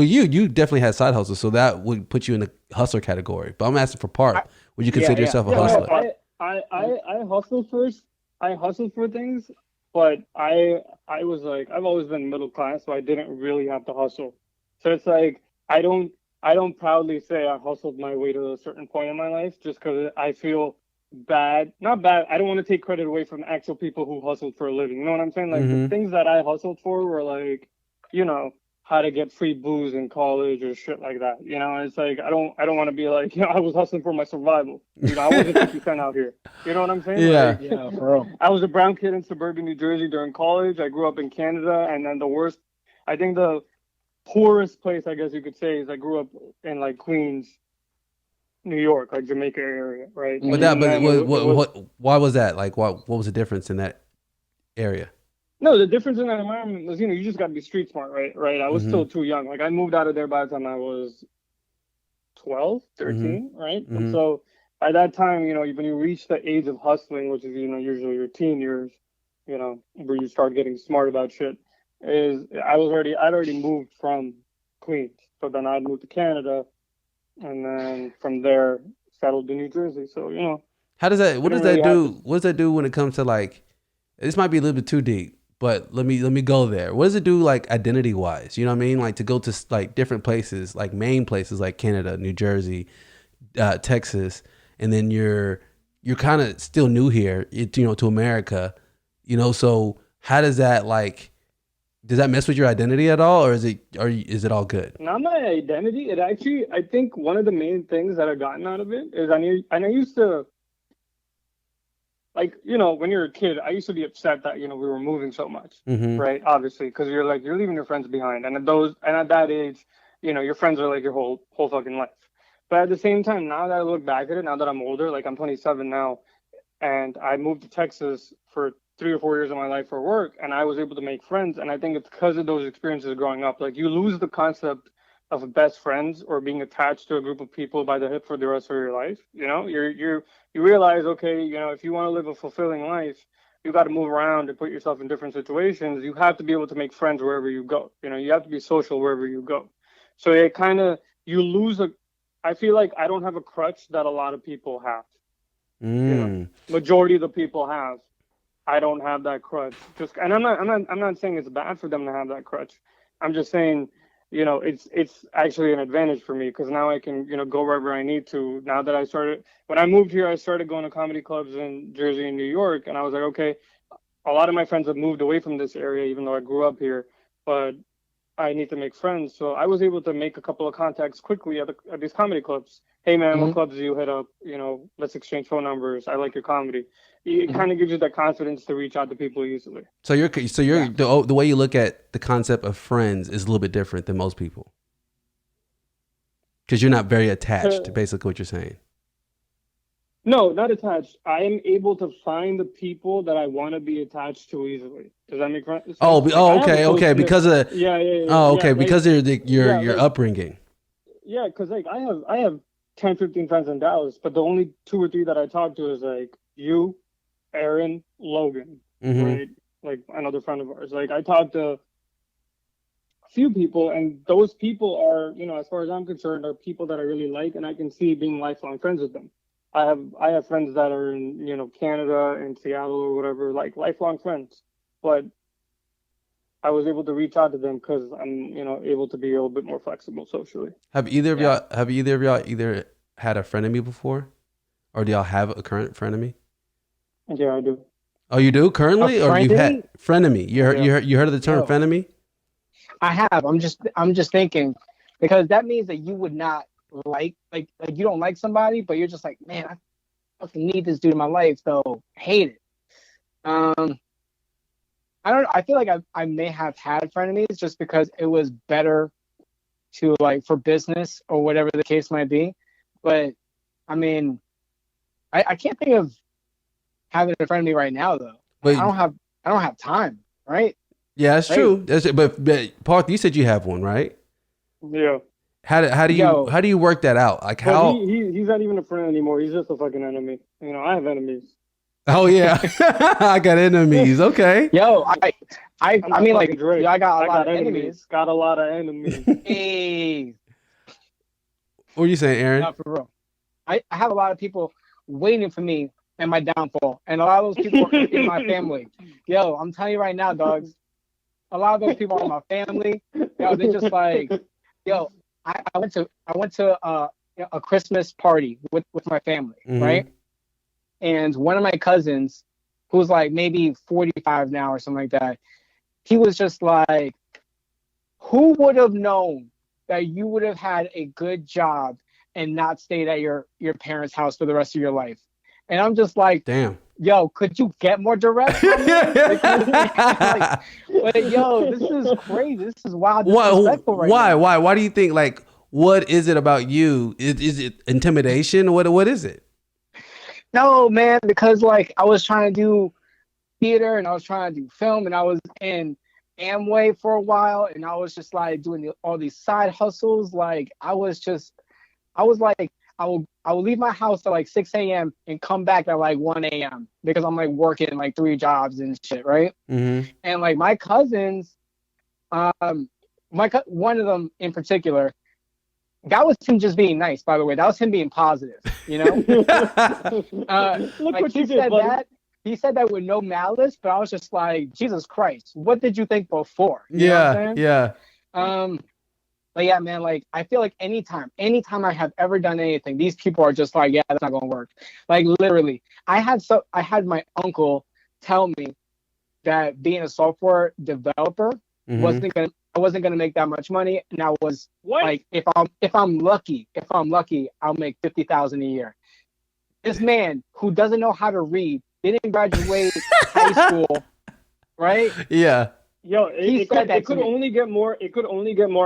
you definitely had side hustles, so that would put you in the hustler category. But I'm asking for Parth. Would you consider yourself a yeah, hustler? no, I hustle first. I hustle for things, but I was like, I've always been middle class, so I didn't really have to hustle. So it's like I don't proudly say I hustled my way to a certain point in my life just because I feel bad. Not bad. I don't want to take credit away from actual people who hustled for a living. You know what I'm saying? Like the things that I hustled for were like, you know, how to get free booze in college or shit like that. You know, it's like I don't want to be like, you know, I was hustling for my survival. You know, I wasn't 50 Cent out here. You know what I'm saying? Yeah. Like, Yeah, for real. I was a brown kid in suburban New Jersey during college. I grew up in Canada, and then I think the poorest place, I guess you could say, is I grew up in like Queens, New York, like Jamaica area, right? But why was that? Like, what was the difference in that area? No, the difference in that environment was, you know, you just got to be street smart, right? Right. I was still too young. Like I moved out of there by the time I was 12, 13, right? And so by that time, you know, when you reach the age of hustling, which is, you know, usually your teen years, you know, where you start getting smart about shit, I'd already moved from Queens. So then I'd moved to Canada, and then from there settled in New Jersey. So, you know. What does that do? What does that do when it comes to like, this might be a little bit too deep, but let me go there. What does it do like identity wise? You know what I mean? Like to go to like different places, like main places like Canada, New Jersey, Texas, and then you're kind of still new here, you know, to America, you know. So how does that like? Does that mess with your identity at all, or is it all good? Not my identity. It actually, I think one of the main things that I've gotten out of it is I used to, like, you know, when you're a kid, I used to be upset that, you know, we were moving so much, right? Obviously, because you're leaving your friends behind, and at that age, you know, your friends are like your whole fucking life. But at the same time, now that I look back at it, now that I'm older, like I'm 27 now, and I moved to Texas for 3 or 4 years of my life for work, and I was able to make friends. And I think it's because of those experiences growing up. Like you lose the concept of best friends or being attached to a group of people by the hip for the rest of your life. You know, you realize, okay, you know, if you want to live a fulfilling life, you got to move around and put yourself in different situations. You have to be able to make friends wherever you go. You know, you have to be social wherever you go. So it kind of, I feel like I don't have a crutch that a lot of people have. You know, majority of the people have. I don't have that crutch. And I'm not saying it's bad for them to have that crutch. I'm just saying, you know, it's actually an advantage for me because now I can, you know, go wherever I need to. Now that when I moved here, I started going to comedy clubs in Jersey and New York, and I was like, okay, a lot of my friends have moved away from this area, even though I grew up here, but I need to make friends. So I was able to make a couple of contacts quickly at these comedy clubs. Hey man, what clubs do you hit up? You know, let's exchange phone numbers. I like your comedy. It kind of gives you that confidence to reach out to people easily. So the way you look at the concept of friends is a little bit different than most people, because you're not very attached to basically what you're saying. No, not attached. I am able to find the people that I want to be attached to easily. Does that make sense? Okay. Because of because of your upbringing. Yeah, because like I have 10, 15 friends in Dallas, but the only 2 or 3 that I talk to is like you, Aaron, Logan, right? Like another friend of ours. Like I talked to a few people, and those people are, you know, as far as I'm concerned, are people that I really like, and I can see being lifelong friends with them. I have friends that are in, you know, Canada and Seattle or whatever, like lifelong friends, but I was able to reach out to them because I'm, you know, able to be a little bit more flexible socially. Have either of y'all either had a frenemy before, or do y'all have a current frenemy? Yeah, I do. Oh, you do currently, or you've had frenemy? You heard of the term frenemy? I have. I'm just thinking, because that means that you would not like you don't like somebody, but you're just like, man, I fucking need this dude in my life, so hate it. I don't know. I feel like I may have had frenemies just because it was better to, like, for business or whatever the case might be. But I mean, I can't think of having a frenemy right now though. But I don't have time, right? Yeah, that's true. But Parth, you said you have one, right? Yeah. How do you work that out? Like how he's not even a friend anymore. He's just a fucking enemy. You know, I have enemies. Oh yeah, I got enemies. Okay. Yo, I mean, like, Drake. yo, I got a lot of enemies. enemies. Got a lot of enemies. Hey, What are you saying, Aaron? not for real. I have a lot of people waiting for me and my downfall, and a lot of those people are in my family. Yo, I'm telling you right now, dogs. A lot of those people are my family. Yo, they just like, yo, I went to a Christmas party with my family, right? And one of my cousins, who's like maybe 45 now or something like that, he was just like, who would have known that you would have had a good job and not stayed at your parents' house for the rest of your life? And I'm just like, Damn. yo, could you get more direct? Like, but yo, this is crazy. This is wild. Disrespectful right now. Why do you think, like, what is it about you? Is it intimidation? What is it? No, man, because like I was trying to do theater and I was trying to do film and I was in Amway for a while and I was just like doing all these side hustles. Like I was like, I will leave my house at like 6 a.m. and come back at like 1 a.m. because I'm like working like 3 jobs and shit, right? And like my cousins, one of them in particular, that was him just being nice, by the way. That was him being positive, you know? Look like what he you said did, buddy. that. He said that with no malice, but I was just like, Jesus Christ, what did you think before? You know what I'm saying? Yeah. But yeah, man, like I feel like anytime I have ever done anything, these people are just like, yeah, that's not gonna work. Like literally, I had my uncle tell me that being a software developer I wasn't gonna make that much money, and I was like, if I'm lucky, I'll make 50,000 a year. This man who doesn't know how to read, didn't graduate high school, right? Yeah. Yo, it could only get more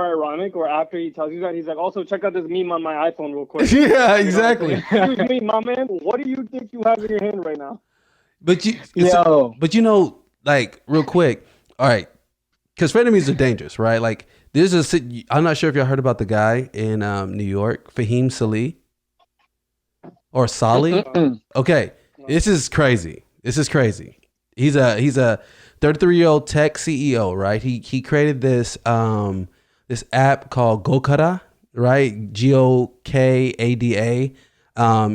ironic, or after he tells you that, he's like, also check out this meme on my iPhone real quick. Yeah, exactly. Excuse me, my man, what do you think you have in your hand right now? But you know, like real quick, all right, because frenemies are dangerous, right? Like I'm not sure if y'all heard about the guy in New York, Fahim Salih or Salih. Okay, this is crazy. He's a 33-year-old tech CEO, right? He created this this app called Gokada, right? Gokada.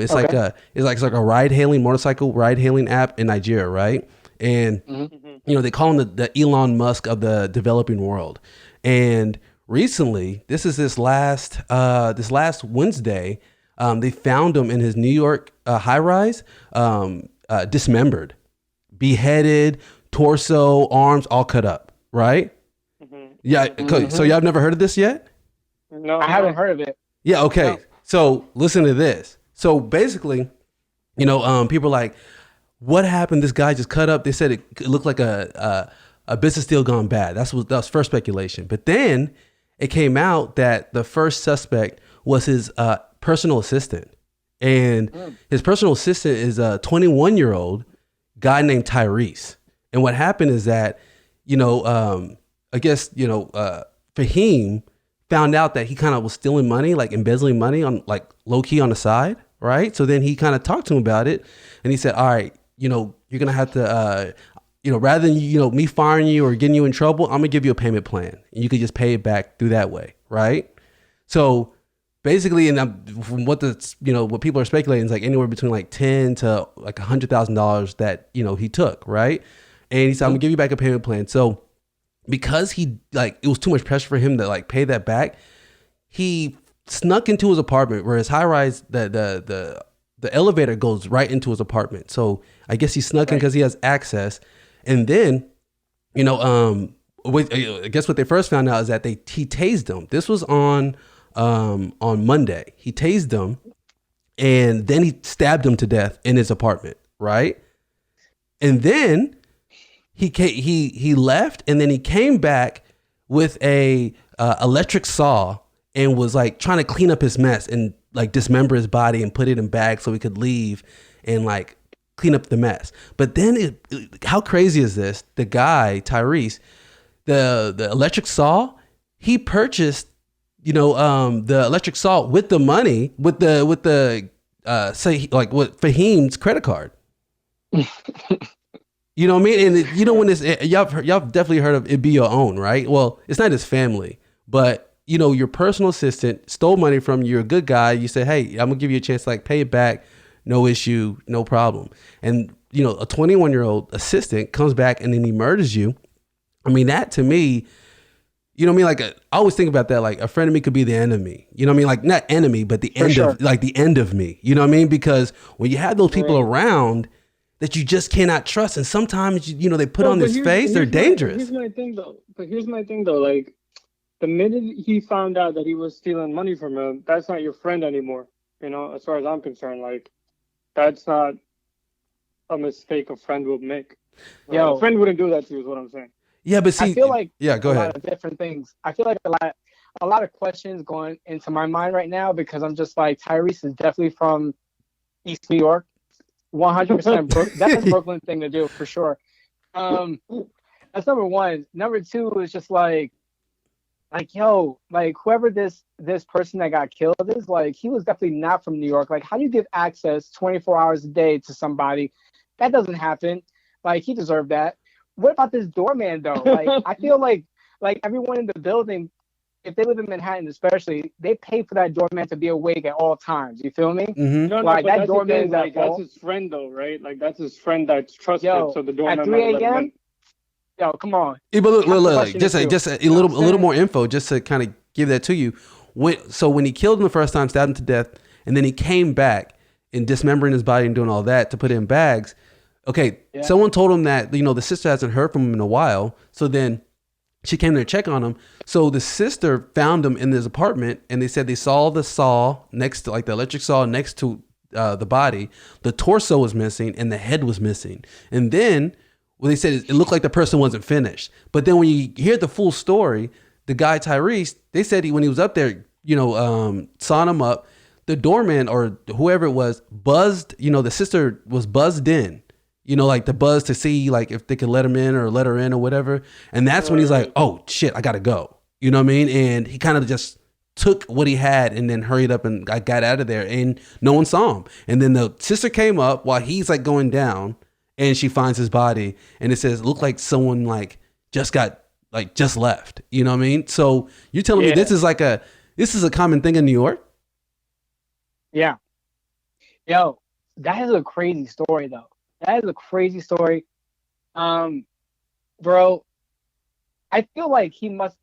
It's like a motorcycle ride hailing app in Nigeria, right? And you know, they call him the Elon Musk of the developing world. And recently, this last Wednesday, they found him in his New York high rise, dismembered, beheaded, torso, arms all cut up, right? Yeah. So y'all have never heard of this yet? No, I haven't heard of it. Yeah. Okay. No. So listen to this. So basically, you know, people are like, what happened? This guy just cut up. They said it looked like a business deal gone bad. That was first speculation. But then it came out that the first suspect was his personal assistant, and his personal assistant is a 21-year-old guy named Tyrese. And what happened is that, you know, I guess, you know, Fahim found out that he kind of was stealing money, like embezzling money on like low key on the side, right? So then he kind of talked to him about it, and he said, all right, you know, you're gonna have to, you know, rather than, you know, me firing you or getting you in trouble, I'm gonna give you a payment plan, and you could just pay it back through that way, right? So basically, and from what what people are speculating is like anywhere between like $10,000 to like $100,000 that, you know, he took, right? And he said, I'm gonna give you back a payment plan. So because he like, it was too much pressure for him to like pay that back, he snuck into his apartment where his high rise, the elevator goes right into his apartment. So I guess he snuck in because he has access. And then, you know, I guess what they first found out is that he tased him. This was on Monday. He tased him, and then he stabbed him to death in his apartment, right? And then he left, and then he came back with a electric saw and was like trying to clean up his mess and like dismember his body and put it in bags so he could leave and like clean up the mess. But then how crazy is this? The guy, Tyrese, the electric saw, he purchased, you know, the electric saw with the money, with the say like what Fahim's credit card. You know what I mean? And you know when it's y'all definitely heard of it be your own, right? Well, it's not his family, but you know your personal assistant stole money from you. You're a good guy. You say, hey, I'm gonna give you a chance to like pay it back, no issue, no problem. And you know a 21-year-old assistant comes back and then he murders you. I mean that to me, you know what I mean? Like I always think about that. Like a frenemy could be the enemy. You know what I mean? Like not enemy, but the end of like the end of me. You know what I mean? Because when you have those people around that you just cannot trust, and sometimes you know they put on this face, they're dangerous. Here's my thing though. Like the minute he found out that he was stealing money from him, that's not your friend anymore. You know, as far as I'm concerned, like that's not a mistake a friend would make. Yo, a friend wouldn't do that to you, is what I'm saying. Yeah, but see, I feel like go ahead. Lot of different things. I feel like a lot of questions going into my mind right now because I'm just like Tyrese is definitely from East New York. 100%. That's a Brooklyn thing to do for sure. That's number one. Number two is just like yo, like whoever this person that got killed is, like he was definitely not from New York. Like how do you give access 24 hours a day to somebody? That doesn't happen. Like he deserved that. What about this doorman though? Like I feel like everyone in the building, if they live in Manhattan especially, they pay for that doorman to be awake at all times. You feel me? Mm-hmm. No, like that doorman is like that's his friend though, right? Like that's his friend that's trusted. So the doorman at 3 a.m. Yo, come on. Yeah, but look, just a little more info, just to kind of give that to you. When he killed him the first time, stabbed him to death, and then he came back and dismembering his body and doing all that to put it in bags. Okay, someone told him that you know the sister hasn't heard from him in a while, so then she came there to check on him. So the sister found him in his apartment, and they said they saw the saw next to, like the electric saw next to the body. The torso was missing, and the head was missing. And then they said it looked like the person wasn't finished. But then when you hear the full story, the guy Tyrese, they said when he was up there, you know, sawing him up, the doorman or whoever it was buzzed. You know, the sister was buzzed in. You know, like the buzz to see like if they could let him in or let her in or whatever. And that's when he's like, oh shit, I gotta go. You know what I mean? And he kind of just took what he had and then hurried up and got out of there and no one saw him. And then the sister came up while he's like going down and she finds his body and it says, look like someone like just left. You know what I mean? So you're telling me this is a common thing in New York? Yeah. Yo, that is a crazy story though. That is a crazy story. Bro, I feel like he must,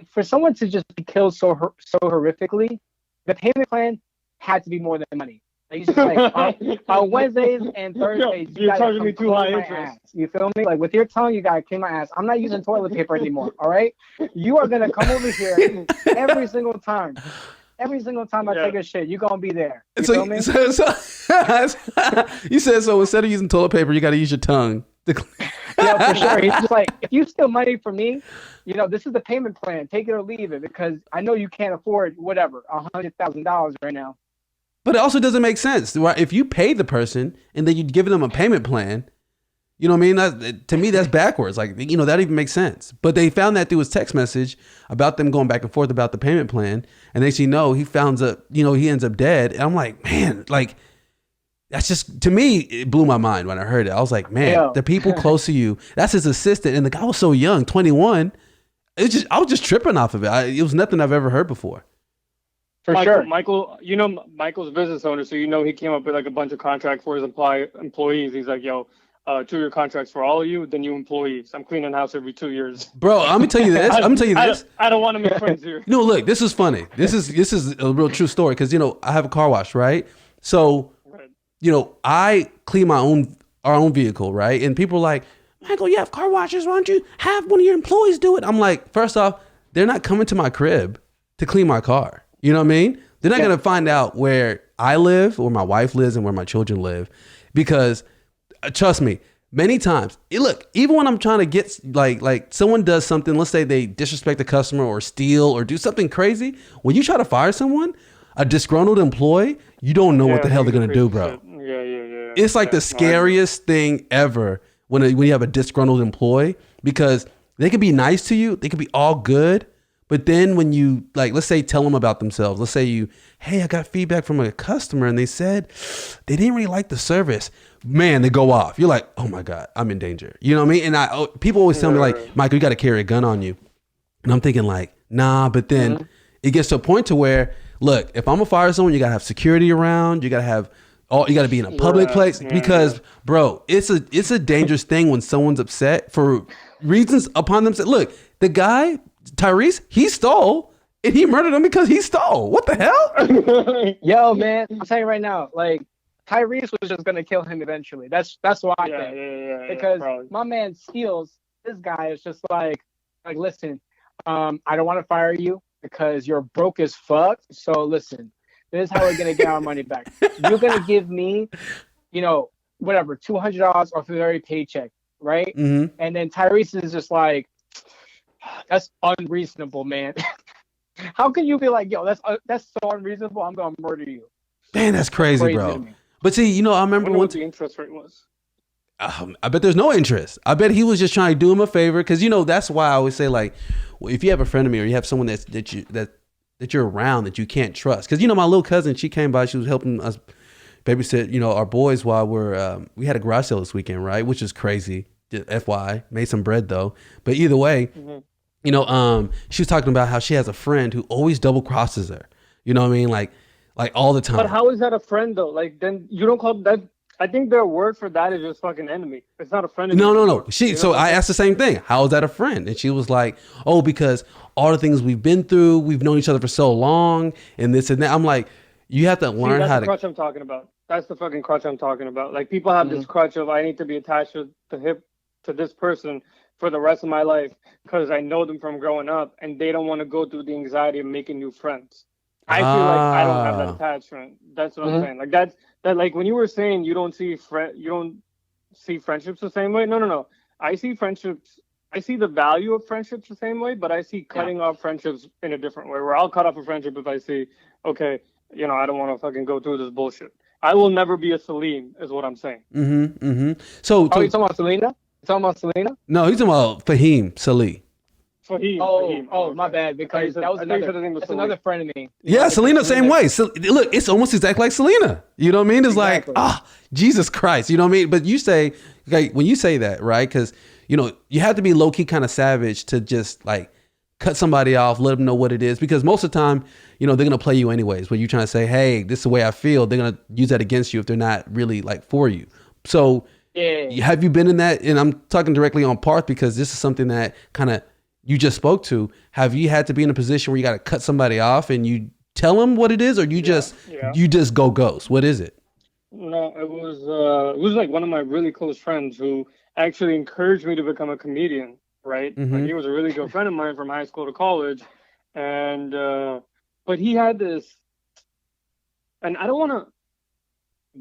for someone to just be killed so horrifically, the payment plan had to be more than money. Like, he's just like, on Wednesdays and Thursdays, you gotta charging me too high interest. You feel me? Like with your tongue, you gotta clean my ass. I'm not using toilet paper anymore, all right? You are gonna come over here every single time. Every single time I take a shit, you're going to be there. You feel me? So, you said, so instead of using toilet paper, you got to use your tongue. Yeah, for sure. He's just like, if you steal money from me, you know, this is the payment plan. Take it or leave it because I know you can't afford whatever, $100,000 right now. But it also doesn't make sense. Right? If you pay the person and then you give them a payment plan, you know what I mean? To me, that's backwards. Like, you know, that even makes sense. But they found that through his text message about them going back and forth about the payment plan. And they say, no, he ends up dead. And I'm like, man, like, that's just, to me, it blew my mind when I heard it. I was like, man, the people close to you, that's his assistant. And the guy was so young, 21. I was just tripping off of it. It was nothing I've ever heard before. Michael, you know, Michael's a business owner. So, you know, he came up with like a bunch of contracts for his employees. He's like, yo, 2-year contracts for all of you, then you employees. I'm cleaning house every 2 years. Bro, I'm gonna tell you this. I don't want to make friends here. No, look, this is funny. This is a real true story because you know I have a car wash, right? So, you know, I clean our own vehicle, right? And people are like, Michael, you have car washers. Why don't you have one of your employees do it? I'm like, first off, they're not coming to my crib to clean my car. You know what I mean? They're not gonna find out where I live, where my wife lives, and where my children live, because. Trust me, many times, look, even when I'm trying to get like someone does something, let's say they disrespect the customer or steal or do something crazy. When you try to fire someone, a disgruntled employee, you don't know what the hell they're going to do, bro. Yeah. It's like the scariest thing ever when you have a disgruntled employee because they could be nice to you. They could be all good. But then when you like, let's say, tell them about themselves. Let's say hey, I got feedback from a customer and they said they didn't really like the service. Man, they go off. You're like, oh my God, I'm in danger. You know what I mean? And people always tell me like, Michael, you got to carry a gun on you. And I'm thinking like, nah, but then it gets to a point to where, look, if I'm gonna fire someone, you gotta have security around. You gotta be in a public place because, bro, it's a dangerous thing when someone's upset for reasons upon themselves. Look, the guy, Tyrese, he stole and he murdered him because he stole. What the hell? Yo, man, I'm telling you right now, like Tyrese was just gonna kill him eventually. That's what I think. Because my man steals. This guy is just like listen, I don't want to fire you because you're broke as fuck. So listen, this is how we're gonna get our money back. You're gonna give me, whatever, $200 off of every paycheck, right? And then Tyrese is just like, that's unreasonable, man. How can you be like, yo, that's so unreasonable? I'm gonna murder you. Man, that's crazy, bro. But see, I remember what the interest rate was. I bet there's no interest. I bet he was just trying to do him a favor because that's why I always say like, well, if you have a frenemy or you have someone that you're around that you can't trust, because my little cousin, she came by, she was helping us babysit our boys while we had a garage sale this weekend, right? Which is crazy. Just FYI, made some bread though. But either way, she was talking about how she has a friend who always double crosses her. You know what I mean? Like all the time. But how is that a friend though? Like then you don't call that. I think their word for that is just fucking enemy. It's not a friend. No. So I asked the same thing. How is that a friend? And she was like, oh, because all the things we've been through, we've known each other for so long and this and that. I'm like, you have to learn how to. That's the crutch I'm talking about. That's the fucking crutch I'm talking about. Like people have this crutch of I need to be attached to the hip to this person for the rest of my life because I know them from growing up and they don't want to go through the anxiety of making new friends. I feel like I don't have that attachment. That's what I'm saying. Like that like when you were saying you don't see friendships the same way. No. I see friendships. I see the value of friendships the same way, but I see cutting off friendships in a different way. Where I'll cut off a friendship if I see, okay, I don't want to fucking go through this bullshit. I will never be a Salim, is what I'm saying. So, you talking about Selena? You talking about Selena? No, he's talking about Fahim Salih. Fahim. Oh, my bad. Because that's another friend of me. Yeah, Selena, same way. So, look, it's almost exactly like Selena. You know what I mean? It's like, Jesus Christ. You know what I mean? But you say, like, when you say that, right? Because, you have to be low key kind of savage to just like cut somebody off, let them know what it is. Because most of the time, they're going to play you anyways. When you're trying to say, hey, this is the way I feel, they're going to use that against you if they're not really like for you. So have you been in that? And I'm talking directly on Parth because this is something that kind of you just spoke to. Have you had to be in a position where you got to cut somebody off and you tell them what it is, or you just go ghost? What is it? No, it was like one of my really close friends who actually encouraged me to become a comedian. Right, like he was a really good friend of mine from high school to college, and but he had this, and I don't want to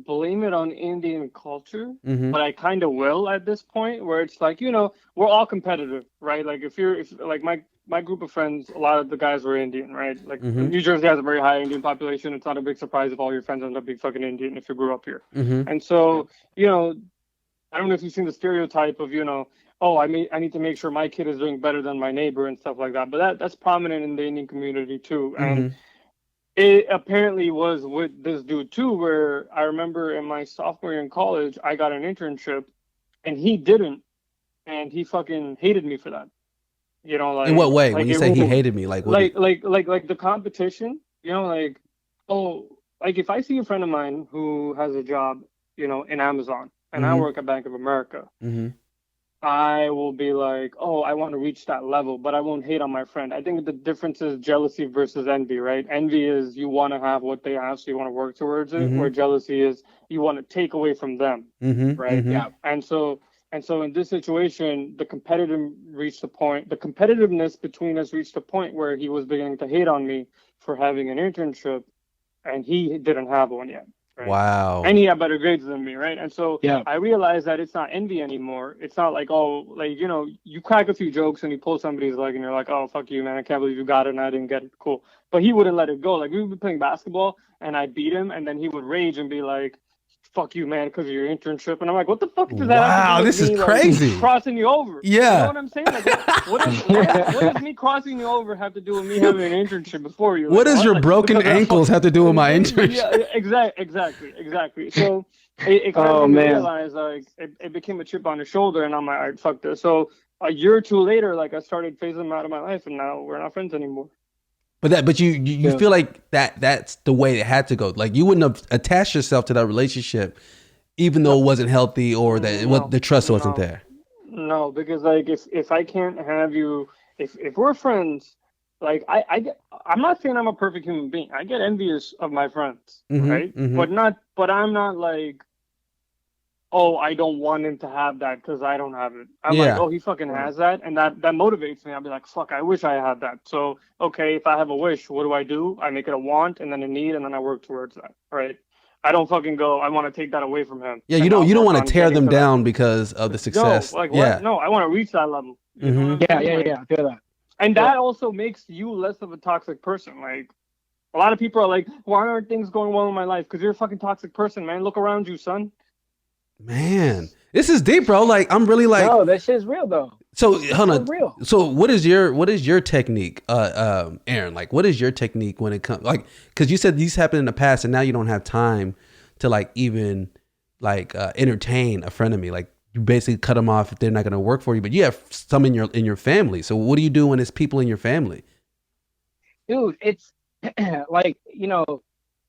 blame it on Indian culture, but I kind of will at this point, where it's like we're all competitive, right? Like if like my group of friends, a lot of the guys were Indian, right? Like New Jersey has a very high Indian population. It's not a big surprise if all your friends end up being fucking Indian if you grew up here. And so I don't know if you've seen the stereotype of oh, I need to make sure my kid is doing better than my neighbor and stuff like that. But that's prominent in the Indian community too. And it apparently was with this dude too, where I remember in my sophomore year in college, I got an internship and he didn't. And he fucking hated me for that. Like in what way? Like when you say he hated me, like what? Like the competition, like, oh, like if I see a friend of mine who has a job, in Amazon and I work at Bank of America, I will be like, oh, I want to reach that level, but I won't hate on my friend. I think the difference is jealousy versus envy, right? Envy is you want to have what they have, so you want to work towards it, where jealousy is you want to take away from them, right? Yeah. And so in this situation, the competitiveness between us reached a point where he was beginning to hate on me for having an internship, and he didn't have one yet. Right? Wow. And he had better grades than me, right? And so I realized that it's not envy anymore. It's not like, oh, like, you crack a few jokes and you pull somebody's leg and you're like, oh, fuck you, man. I can't believe you got it and I didn't get it. Cool. But he wouldn't let it go. Like, we would be playing basketball and I beat him and then he would rage and be like, fuck you, man, because of your internship. And I'm like, what the fuck does that have to Wow, do with this me, is like, crazy. crossing you over? Yeah. You know what I'm saying? Like, what does me crossing you over have to do with me having an internship before you? What Like, does your Like, broken because ankles have to do with my internship? Yeah, exactly. So it kind of made me realize, like, it became a chip on the shoulder, and I'm like, all right, fuck this. So a year or two later, like, I started phasing them out of my life, and now we're not friends anymore. But you feel like that's the way it had to go. Like, you wouldn't have attached yourself to that relationship, even though it wasn't healthy or that the trust wasn't there. No, because like if I can't have you, if we're friends, like I'm not saying I'm a perfect human being. I get envious of my friends, right? But I'm not like, oh, I don't want him to have that because I don't have it. I'm like, oh, he fucking has that, and that motivates me. I'll be like, fuck, I wish I had that. So, okay, if I have a wish, what do? I make it a want, and then a need, and then I work towards that, right? I don't fucking go, I want to take that away from him. Yeah, you don't want to tear them down because of the success. No, like, what? No, I want to reach that level. You know what I'm saying? I feel that. And that also makes you less of a toxic person. Like, a lot of people are like, why aren't things going well in my life? Because you're a fucking toxic person, man. Look around you, son. Man, this is deep, bro. Like, I'm really like, no, that shit's real though. So hold on. Real. So what is your technique, Aaron? Like, what is your technique when it comes, like, because you said these happened in the past and now you don't have time to like even like entertain a frenemy. Like, you basically cut them off if they're not going to work for you. But you have some in your family. So what do you do when it's people in your family? Dude, it's like, you know,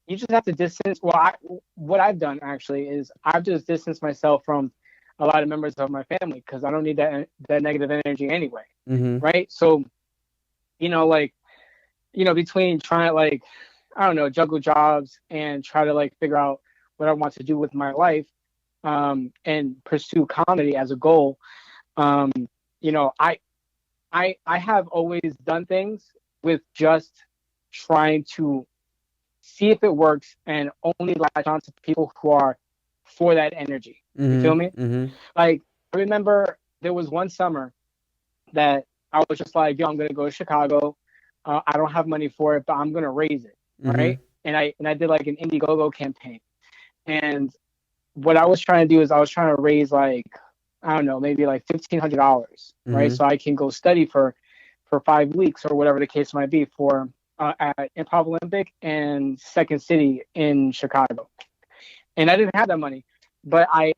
you just have to distance. Well, what I've done actually is I've just distanced myself from a lot of members of my family because I don't need that negative energy anyway, right? So, you know, like, you know, between trying to, like, I don't know, juggle jobs and try to like figure out what I want to do with my life, and pursue comedy as a goal, you know, I have always done things with just trying to see if it works and only latch on to people who are for that energy. You feel me? Like, I remember there was one summer that I was just like, yo, I'm going to go to Chicago. I don't have money for it, but I'm going to raise it. Right. And I did like an Indiegogo campaign. And what I was trying to do is I was trying to raise like, I don't know, maybe like $1,500, right? So I can go study for 5 weeks or whatever the case might be for at Improv Olympic and Second City in Chicago. And I didn't have that money, but I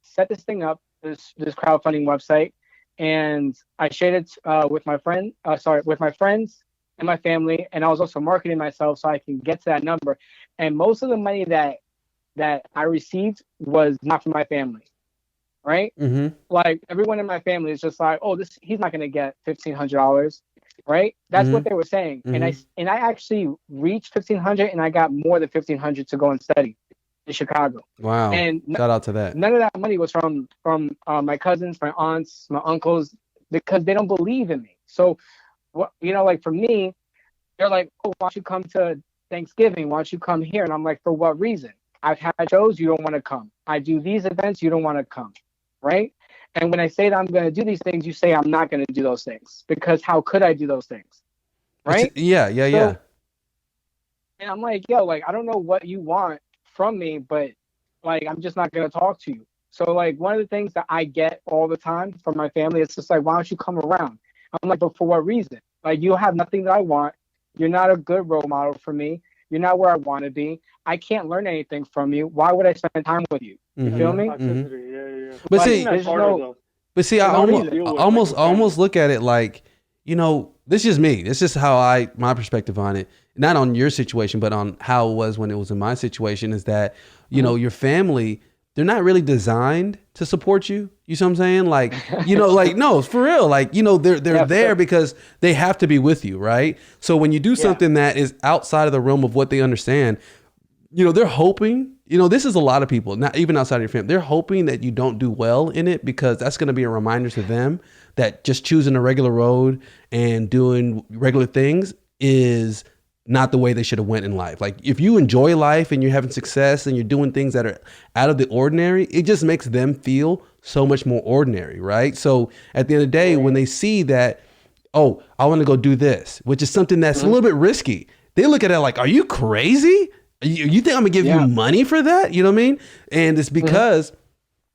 set this thing up, this crowdfunding website, and I shared it with my friends and my family, and I was also marketing myself so I can get to that number. And most of the money that I received was not from my family, right? Like, everyone in my family is just like, oh, he's not gonna get $1,500. Right, that's what they were saying, and I actually reached 1,500, and I got more than 1,500 to go and study in Chicago. Wow! And shout out to that. None of that money was from my cousins, my aunts, my uncles, because they don't believe in me. So, what, you know, like for me, they're like, oh, why don't you come to Thanksgiving? Why don't you come here? And I'm like, for what reason? I've had shows, you don't want to come. I do these events, you don't want to come, right? And when I say that I'm going to do these things, you say I'm not going to do those things, because how could I do those things? Right? Yeah. And I'm like, yo, like, I don't know what you want from me, but like, I'm just not going to talk to you. So like, one of the things that I get all the time from my family is just like, why don't you come around? I'm like, but for what reason? Like, you have nothing that I want. You're not a good role model for me. You're not where I want to be. I can't learn anything from you. Why would I spend time with you? You feel me? Yeah. But Like, see, I almost look at it like, you know, this is me. This is how my perspective on it. Not on your situation, but on how it was when it was in my situation, is that, you know, your family, they're not really designed to support you. You see what I'm saying? Like, you know, like, no, for real. Like, you know, they're there because they have to be with you, right? So when you do something that is outside of the realm of what they understand, you know, they're hoping, you know, this is a lot of people, not even outside of your family. They're hoping that you don't do well in it, because that's going to be a reminder to them that just choosing a regular road and doing regular things is not the way they should have went in life. Like, if you enjoy life and you're having success and you're doing things that are out of the ordinary, it just makes them feel so much more ordinary, right? So at the end of the day, when they see that, oh, I want to go do this, which is something that's a little bit risky, they look at it like, are you crazy? You think I'm gonna give you money for that? You know what I mean? And it's because,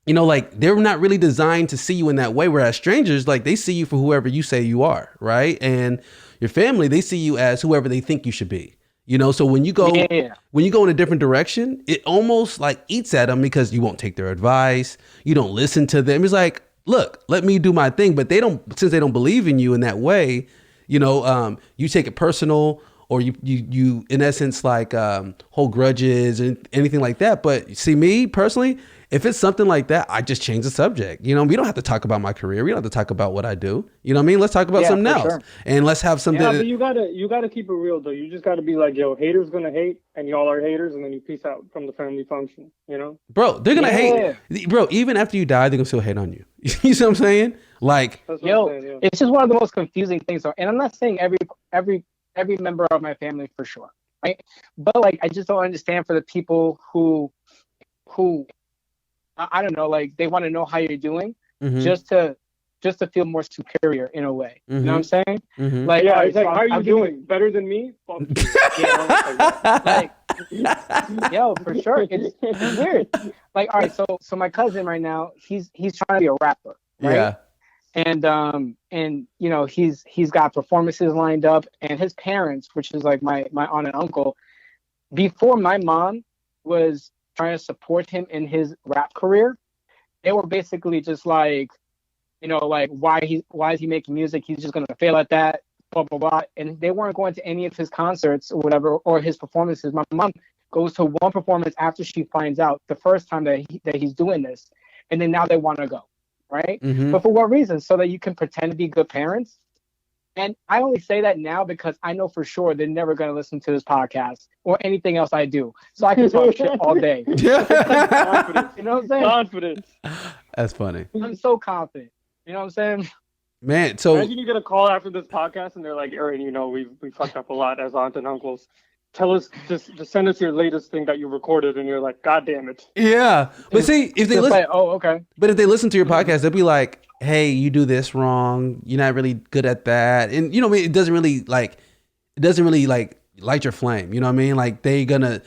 you know, like they're not really designed to see you in that way. Whereas strangers, like they see you for whoever you say you are, right? And your family, they see you as whoever they think you should be. You know, so when you go in a different direction, it almost like eats at them because you won't take their advice. You don't listen to them. It's like, look, let me do my thing. But since they don't believe in you in that way, you know, you take it personal, or you in essence like hold grudges and anything like that. But see, me personally, if it's something like that, I just change the subject. You know, we don't have to talk about my career. We don't have to talk about what I do. You know what I mean? Let's talk about something else. Sure. And let's have something. Yeah, but you gotta keep it real though. You just gotta be like, yo, haters gonna hate, and y'all are haters, and then you peace out from the family function. You know, bro, they're gonna hate, bro. Even after you die, they're gonna still hate on you. You see what I'm saying? Like, it's just one of the most confusing things. And I'm not saying every member of my family for sure, right? But like, I just don't understand for the people who I don't know, like they want to know how you're doing just to feel more superior in a way. You know what I'm saying? Like, yeah, it's like, how are you doing? Better than me? Fuck you. Like, yo, for sure, it's weird. Like, all right, so my cousin right now, he's trying to be a rapper, right? Yeah. And you know, he's got performances lined up, and his parents, which is like my aunt and uncle, before my mom was trying to support him in his rap career, they were basically just like, you know, like why is he making music? He's just gonna fail at that, blah blah blah. And they weren't going to any of his concerts or whatever, or his performances. My mom goes to one performance after she finds out the first time that he's doing this, and then now they want to go, right? But for what reason? So that you can pretend to be good parents. And I only say that now because I know for sure they're never going to listen to this podcast or anything else I do. So I can talk shit all day. Confidence. You know what I'm saying? Confidence. That's funny. I'm so confident. You know what I'm saying? Man, so imagine you get a call after this podcast and they're like, Aaron, you know, we fucked up a lot as aunts and uncles. Tell us, just send us your latest thing that you recorded, and you're like, God damn it. Yeah. But see, if they listen, like, oh, okay. But if they listen to your podcast, they'll be like, hey, you do this wrong. You're not really good at that. And you know, it doesn't really like light your flame. You know what I mean? Like they're gonna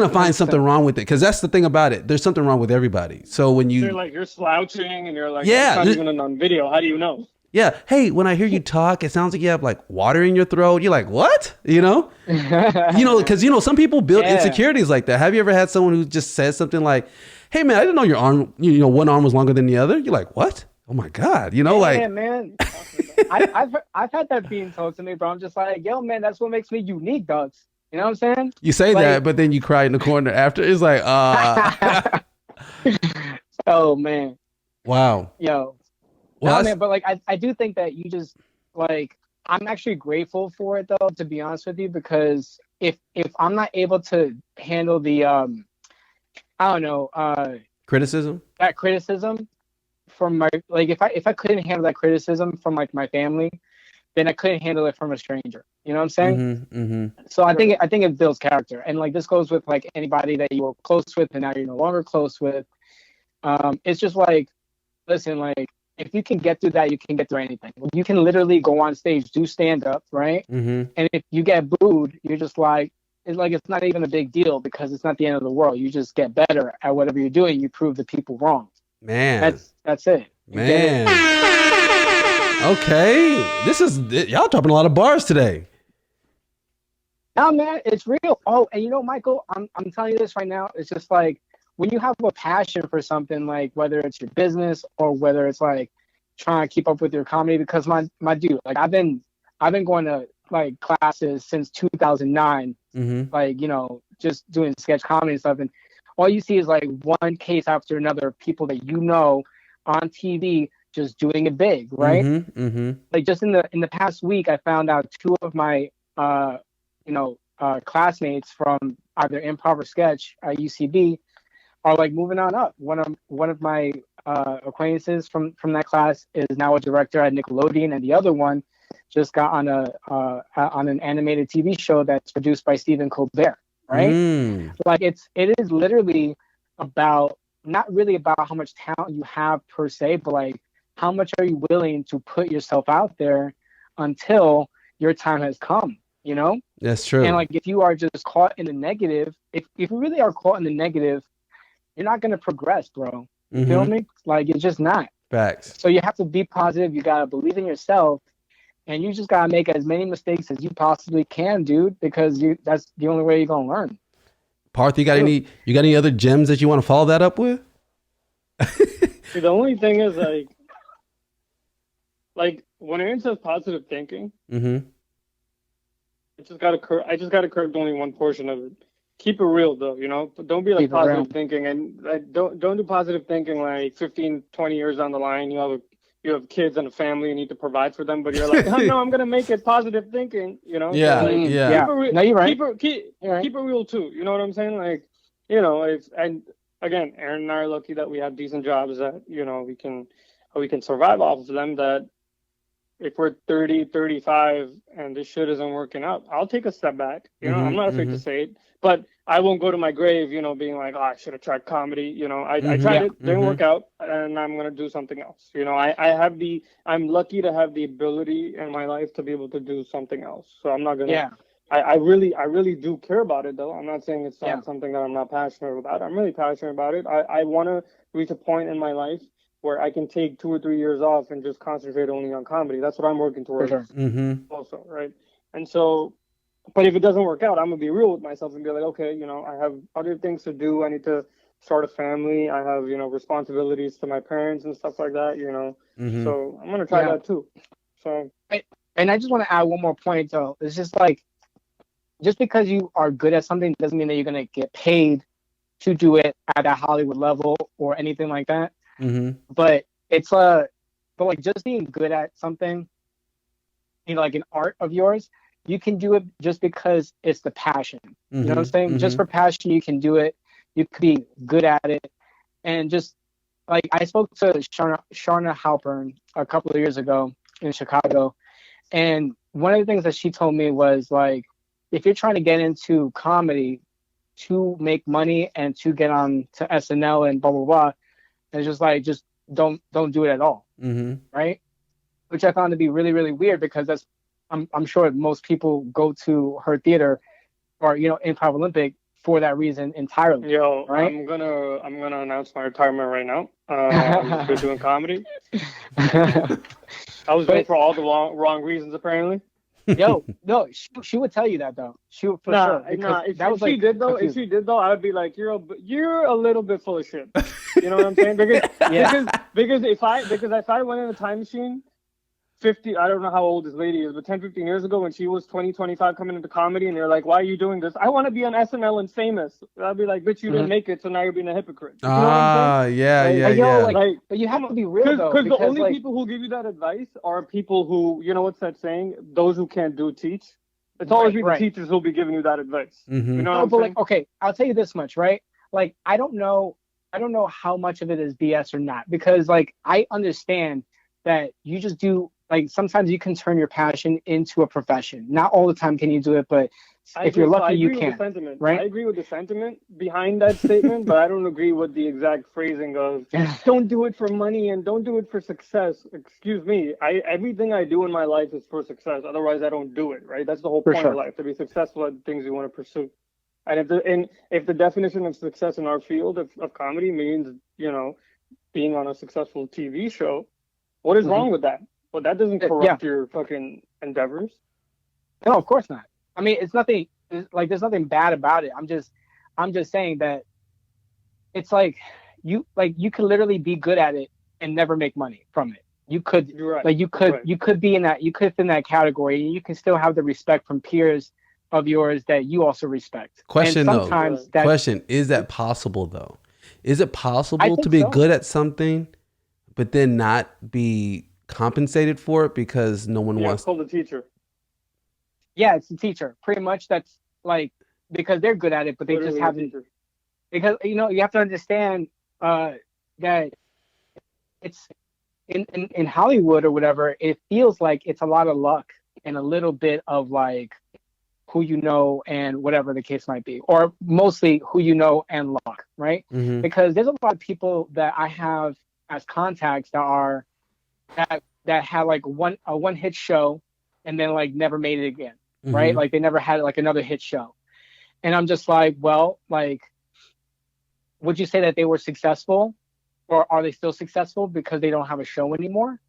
find something wrong with it. Cause that's the thing about it. There's something wrong with everybody. So when they're like, you're slouching, and you're like, yeah, it's not even on video. How do you know? Yeah. Hey, when I hear you talk, it sounds like you have like water in your throat. You're like, what? You know? You know, because you know, some people build insecurities like that. Have you ever had someone who just says something like, hey man, I didn't know your arm, you know, one arm was longer than the other? You're like, what? Oh my God. You know, like man. I've had that being told to me, bro. I'm just like, yo, man, that's what makes me unique, dogs. You know what I'm saying? You say like, that, but then you cry in the corner after. It's like, oh man. Wow. Yo. Well, no, man, but like I do think that you just like, I'm actually grateful for it though, to be honest with you, because if I'm not able to handle the I don't know, criticism from my, like if I couldn't handle that criticism from like my family, then I couldn't handle it from a stranger. You know what I'm saying? So I think it builds character, and like this goes with like anybody that you were close with and now you're no longer close with. It's just like, listen, like if you can get through that, you can get through anything. You can literally go on stage, do stand up, right? And if you get booed, you're just like, it's not even a big deal because it's not the end of the world. You just get better at whatever you're doing. You prove the people wrong. Man, that's it. Man. Okay, y'all dropping a lot of bars today. No, man, it's real. Oh, and you know, Michael, I'm telling you this right now. It's just like when you have a passion for something, like whether it's your business or whether it's like trying to keep up with your comedy. Because my dude, like I've been going to like classes since 2009, like, you know, just doing sketch comedy and stuff, and all you see is like one case after another of people that you know on TV just doing it big, right? Like just in the past week, I found out two of my classmates from either improv or sketch at UCB are like moving on up. One of my acquaintances from that class is now a director at Nickelodeon, and the other one just got on an animated TV show that's produced by Stephen Colbert. Right? Like it is literally about, not really about how much talent you have per se, but like how much are you willing to put yourself out there until your time has come, you know? That's true. And like, if you are just caught in the negative, if you really are caught in the negative, you're not going to progress, bro. You feel me? Like, it's just not. Facts. So you have to be positive. You got to believe in yourself. And you just got to make as many mistakes as you possibly can, dude, because that's the only way you're going to learn. Parth, you got any other gems that you want to follow that up with? See, the only thing is like when it says positive thinking, I just got to correct only one portion of it. Keep it real though, you know. But don't be like positive thinking, and don't do positive thinking like 15, 20 years down the line. You have kids and a family, you need to provide for them, but you're like, oh, no, I'm gonna make it positive thinking, you know. Yeah, so, like, yeah. No, you're right. Keep it real too. You know what I'm saying? Like, you know, and again, Aaron and I are lucky that we have decent jobs that, you know, we can survive off of them. That if we're 30, 35 and this shit isn't working out, I'll take a step back. You know, I'm not afraid to say it, but I won't go to my grave, you know, being like, oh, I should have tried comedy. You know, I tried it, didn't work out, and I'm going to do something else. You know, I'm lucky to have the ability in my life to be able to do something else. So I'm not going to, I really do care about it though. I'm not saying it's not something that I'm not passionate about. I'm really passionate about it. I want to reach a point in my life where I can take 2 or 3 years off and just concentrate only on comedy. That's what I'm working towards also, right? And so, but if it doesn't work out, I'm going to be real with myself and be like, okay, you know, I have other things to do. I need to start a family. I have, you know, responsibilities to my parents and stuff like that, you know. So I'm going to try that too. So, and I just want to add one more point though. It's just like, just because you are good at something doesn't mean that you're going to get paid to do it at a Hollywood level or anything like that. But it's but like just being good at something, you know, like an art of yours, you can do it just because it's the passion. You know what I'm saying? Just for passion, you can do it. You could be good at it. And just like, I spoke to Sharna Halpern a couple of years ago in Chicago. And one of the things that she told me was like, if you're trying to get into comedy to make money and to get on to SNL and blah, blah, blah, it's just like, just don't do it at all. Right? Which I found to be really, really weird, because I'm sure most people go to her theater or, you know, Improv Olympic for that reason entirely. Yo, right? I'm gonna announce my retirement right now. I'm just been doing comedy. I was doing for all the wrong reasons apparently. Yo, no, she would tell you that though. She would for sure. If she did though, I would be like, you're a little bit full of shit. You know what I'm saying? Because if I went in a time machine 50, I don't know how old this lady is, but 10, 15 years ago when she was 20, 25 coming into comedy and they're like, why are you doing this? I want to be on SNL and famous. I'd be like, bitch, you didn't make it, so now you're being a hypocrite. You know what I'm saying? But you have to be real though. Because the only people who give you that advice are people who, you know what's that saying? Those who can't do teach. It's always the teachers who'll be giving you that advice. You know what I'm saying? Like, okay, I'll tell you this much, right? Like, I don't know how much of it is BS or not, because like, I understand that you just do, like, sometimes you can turn your passion into a profession. Not all the time can you do it, but if you're lucky, you can. Right? I agree with the sentiment behind that statement, but I don't agree with the exact phrasing of don't do it for money and don't do it for success. Excuse me. Everything I do in my life is for success. Otherwise, I don't do it. Right? That's the whole point of life, to be successful at the things you want to pursue. And if the definition of success in our field of comedy means, you know, being on a successful TV show, what is wrong with that? Well, that doesn't corrupt your fucking endeavors. No, of course not. I mean, it's nothing. Like, there's nothing bad about it. I'm just saying that it's like you could literally be good at it and never make money from it. You could, you could be in that. You could fit in that category, and you can still have the respect from peers of yours that you also respect. Question is that possible though? Is it possible to be good at something, but then not be compensated for it because no one wants? It's called a teacher. Yeah, it's a teacher. Pretty much, that's like, because they're good at it, but they just haven't. Because, you know, you have to understand that it's in Hollywood or whatever. It feels like it's a lot of luck and a little bit of like who you know and whatever the case might be, or mostly who you know and luck, right? Because there's a lot of people that I have as contacts that have like a one hit show and then like never made it again, right? Like they never had like another hit show. And I'm just like, well, like, would you say that they were successful, or are they still successful because they don't have a show anymore?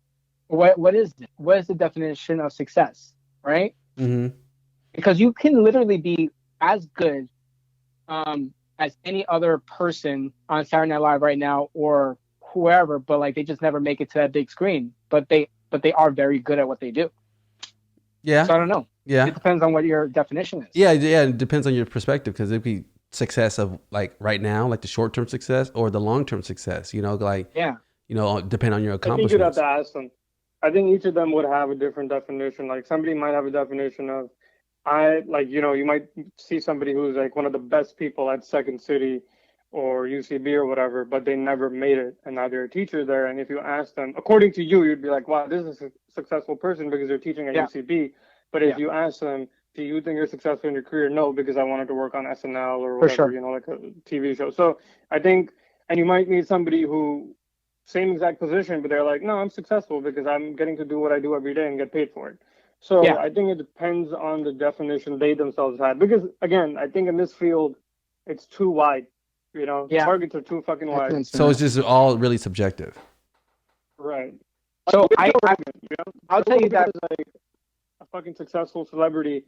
What is it? What is the definition of success, right? Because you can literally be as good as any other person on Saturday Night Live right now or whoever, but like they just never make it to that big screen. But they are very good at what they do. Yeah. So I don't know. Yeah. It depends on what your definition is. Yeah. It depends on your perspective, because it'd be success of like right now, like the short term success or the long term success. You know, like depend on your accomplishments. I think you'd have to ask them. I think each of them would have a different definition. Like somebody might have a definition of, you might see somebody who's like one of the best people at Second City or UCB or whatever, but they never made it, and now they're a teacher there. And if you ask them, according to you, you'd be like, wow, this is a successful person because they're teaching at UCB. But if you ask them, do you think you're successful in your career? No, because I wanted to work on SNL or whatever, like a TV show. So I think, and you might meet somebody who, same exact position, but they're like, no, I'm successful because I'm getting to do what I do every day and get paid for it. So I think it depends on the definition they themselves had. Because again, I think in this field, it's too wide. Targets are too fucking wide. So it's just all really subjective. Right. So I'll tell you that like a fucking successful celebrity,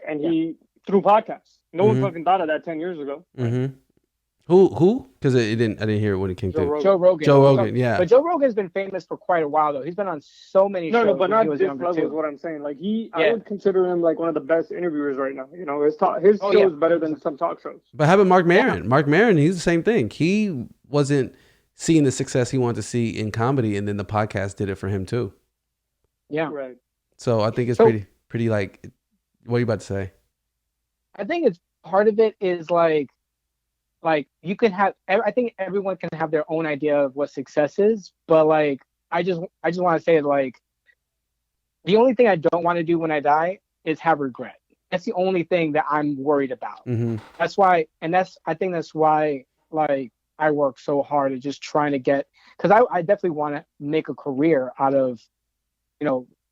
and he through podcasts. No one fucking thought of that 10 years ago. Who? Because I didn't hear it when it came to Joe Rogan. Joe Rogan, yeah. But Joe Rogan's been famous for quite a while though. He's been on so many shows. No, but not this level is what I'm saying. Like I would consider him like one of the best interviewers right now. His show is better than some talk shows. But how about Mark Maron? Yeah. Mark Maron, he's the same thing. He wasn't seeing the success he wanted to see in comedy, and then the podcast did it for him too. Yeah. Right. So I think it's pretty like, what are you about to say? I think it's part of it is like you can have, I think everyone can have their own idea of what success is, but like I just want to say like the only thing I don't want to do when I die is have regret. That's the only thing that I'm worried about. That's why, and I think that's why like I work so hard at just trying to get, because I definitely want to make a career out of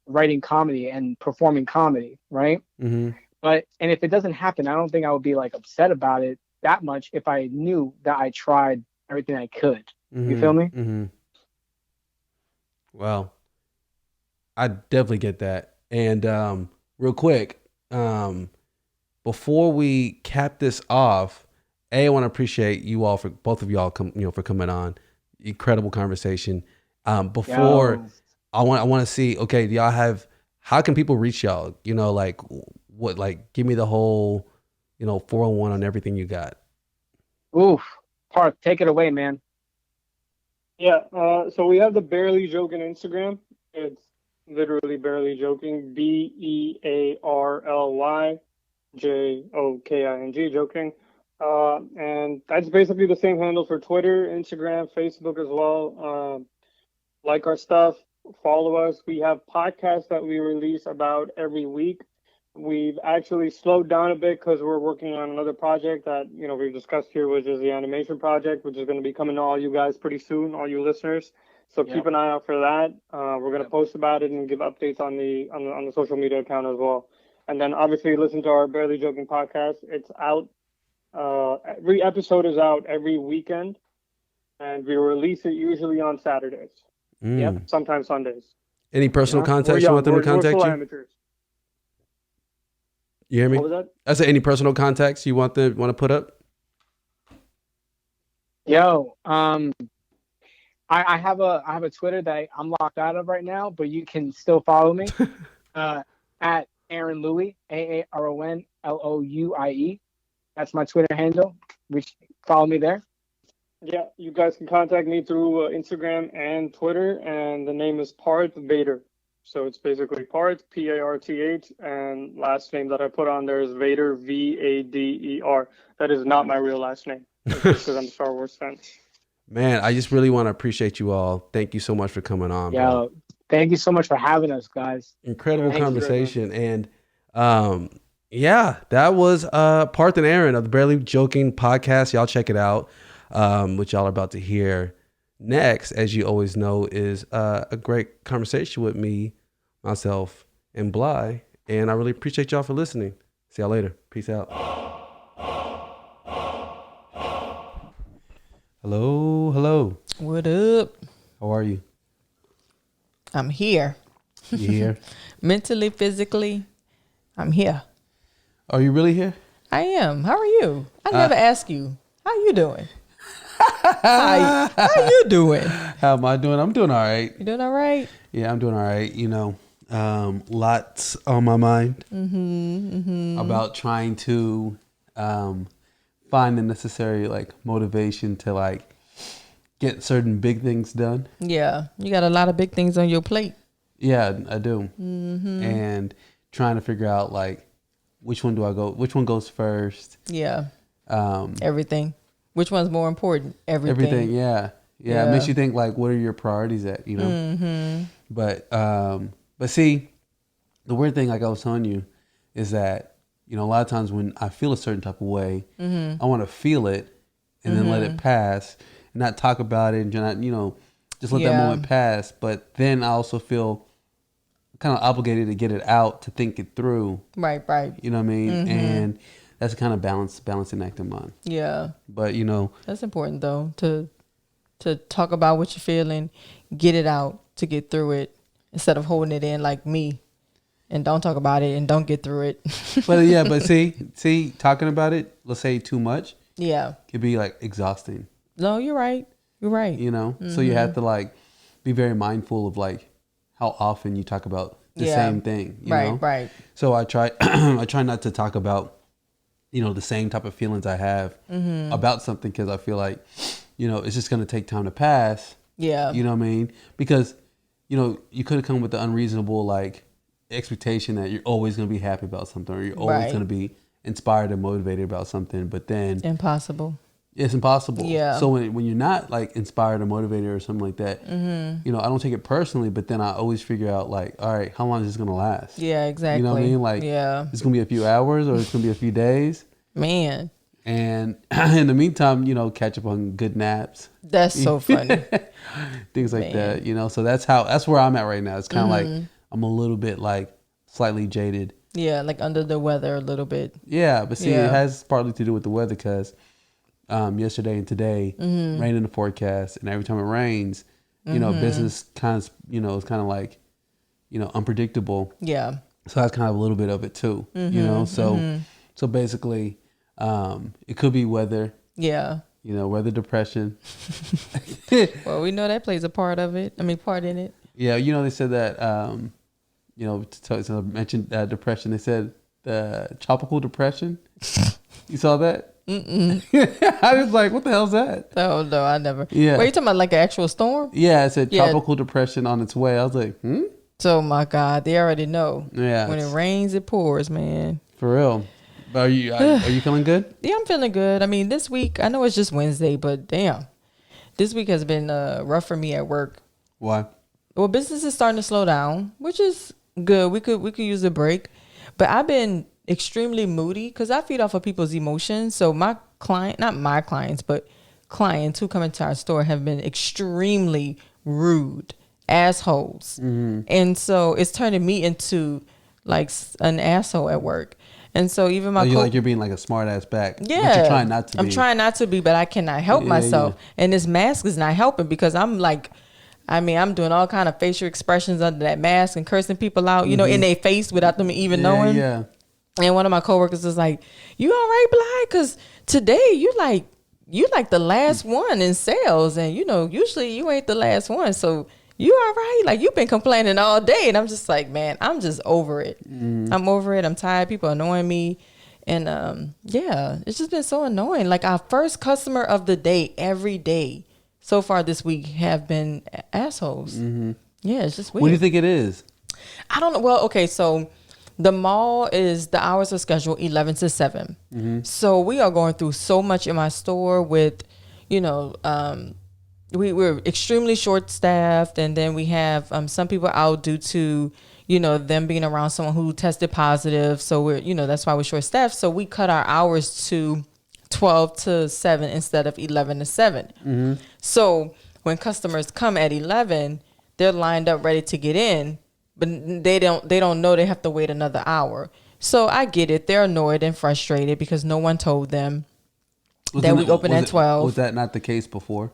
writing comedy and performing comedy, right? But and if it doesn't happen, I don't think I would be like upset about it that much if I knew that I tried everything I could. You feel me? Well, I definitely get that. And real quick, before we cap this off, I want to appreciate you all, for both of y'all for coming on. Incredible conversation. Before I want to see, okay, do y'all have, how can people reach y'all? Like what, like give me the whole 401 on everything you got. Oof. Parth, take it away, man. Yeah, so we have the Barely Joking Instagram. It's literally Barely Joking, BEARLYJOKING, joking. And that's basically the same handle for Twitter, Instagram, Facebook as well. Like our stuff, follow us. We have podcasts that we release about every week. We've actually slowed down a bit because we're working on another project that, we've discussed here, which is the animation project, which is going to be coming to all you guys pretty soon, all you listeners. So keep an eye out for that. We're going to post about it and give updates on the social media account as well. And then obviously listen to our Barely Joking podcast. It's out. Every episode is out every weekend, and we release it usually on Saturdays. Yep, sometimes Sundays. Any personal contacts you want them to contact you? Amateurs. You hear me? What was that? I said, any personal contacts you want to put up? Yo, I have a Twitter that I'm locked out of right now, but you can still follow me at Aaron Louie, AARONLOUIE. That's my Twitter handle. Follow me there. Yeah, you guys can contact me through Instagram and Twitter, and the name is Parth Vader. So it's basically Parth, P-A-R-T-H, and last name that I put on there is Vader, V-A-D-E-R. That is not my real last name. It's just because I'm a Star Wars fan. Man, I just really want to appreciate you all. Thank you so much for coming on. Yeah, bro. Thank you so much for having us, guys. Incredible conversation. And that was Parth and Aaron of the Barely Joking podcast. Y'all check it out. What y'all are about to hear next, as you always know, is a great conversation with me, myself, and Bly. And I really appreciate y'all for listening. See y'all later. Peace out. Hello. What up? How are you? I'm here. You here? Mentally, physically, I'm here. Are you really here? I am. How are you? I never ask you. How you doing? how you doing? How am I doing? I'm doing all right. You doing all right? Yeah, I'm doing all right. You know, lots on my mind about trying to find the necessary like motivation to like get certain big things done. Yeah, you got a lot of big things on your plate. Yeah, I do. And trying to figure out like which one goes first. Yeah. Everything. Which one's more important? Everything. Yeah. It makes you think like, what are your priorities at, you know? But see, the weird thing, like I was telling you, is that, you know, a lot of times when I feel a certain type of way, I want to feel it and then let it pass and not talk about it and not, you know, just let that moment pass. But then I also feel kind of obligated to get it out, to think it through. Right. You know what I mean? And that's a kind of balancing act of mine. Yeah. But, you know. That's important, though, to talk about what you're feeling, get it out to get through it instead of holding it in like me and don't talk about it and don't get through it. but see, talking about it, let's say too much. Yeah. Could be like exhausting. No, you're right. You know, so you have to like be very mindful of like how often you talk about the same thing. You know? Right. So I try not to talk about, you know, the same type of feelings I have about something because I feel like, you know, it's just going to take time to pass. Yeah. You know what I mean? Because, you know, you could have come with the unreasonable like expectation that you're always going to be happy about something or you're always going to be inspired and motivated about something. But then impossible. It's impossible. Yeah. So when you're not like inspired or motivated or something like that, you know, I don't take it personally, but then I always figure out like, all right, how long is this going to last? Yeah, exactly. You know what I mean? Like, it's going to be a few hours or it's going to be a few days. Man. And in the meantime, you know, catch up on good naps. That's so funny. Things like that, you know? So that's where I'm at right now. It's kind of like, I'm a little bit like slightly jaded. Yeah. Like under the weather a little bit. Yeah. But see, it has partly to do with the weather because yesterday and today, rain in the forecast, and every time it rains, you know, business kind of, you know, it's kind of like, you know, unpredictable. Yeah. So that's kind of a little bit of it too, you know. So basically, it could be weather. Yeah. You know, weather depression. Well, we know that plays a part of it. I mean, part in it. Yeah, you know, they said that, you know, to mention depression, they said the tropical depression. You saw that? I was like, what the hell's that? Oh, no, I never. Yeah. Were you talking about like an actual storm? Yeah, it said tropical depression on its way. I was like, So, my God, they already know. Yeah. When it rains, it pours, man. For real. But are you feeling good? Yeah, I'm feeling good. I mean, this week, I know it's just Wednesday, but damn. This week has been rough for me at work. Why? Well, business is starting to slow down, which is good. We could use a break. But I've been extremely moody because I feed off of people's emotions. So my client, not my clients, but clients who come into our store have been extremely rude, assholes. And so it's turning me into like an asshole at work. And so even my you're being like a smart ass back. Yeah. But you're trying not to be. I'm trying not to be, but I cannot help myself. Yeah. And this mask is not helping because I'm like, I'm doing all kind of facial expressions under that mask and cursing people out, you know, in their face without them even knowing. Yeah. And one of my coworkers was like, "You all right, Bly? Because today you like the last one in sales, and you know usually you ain't the last one. So you all right? Like you've been complaining all day." And I'm just like, man, I'm just over it. I'm over it. I'm tired. People annoying me, and it's just been so annoying. Like our first customer of the day every day so far this week have been assholes. Yeah, it's just weird. What do you think it is? I don't know. Well, okay, so the mall is the hours are scheduled 11 to 7. So we are going through so much in my store with, you know, we're extremely short staffed, and then we have some people out due to, you know, them being around someone who tested positive. So we're, you know, that's why we're short staffed. So we cut our hours to 12 to 7 instead of 11 to 7. So when customers come at 11, they're lined up ready to get in. but they don't know they have to wait another hour. So I get it. They're annoyed and frustrated because no one told them that we open at 12. Was that not the case before?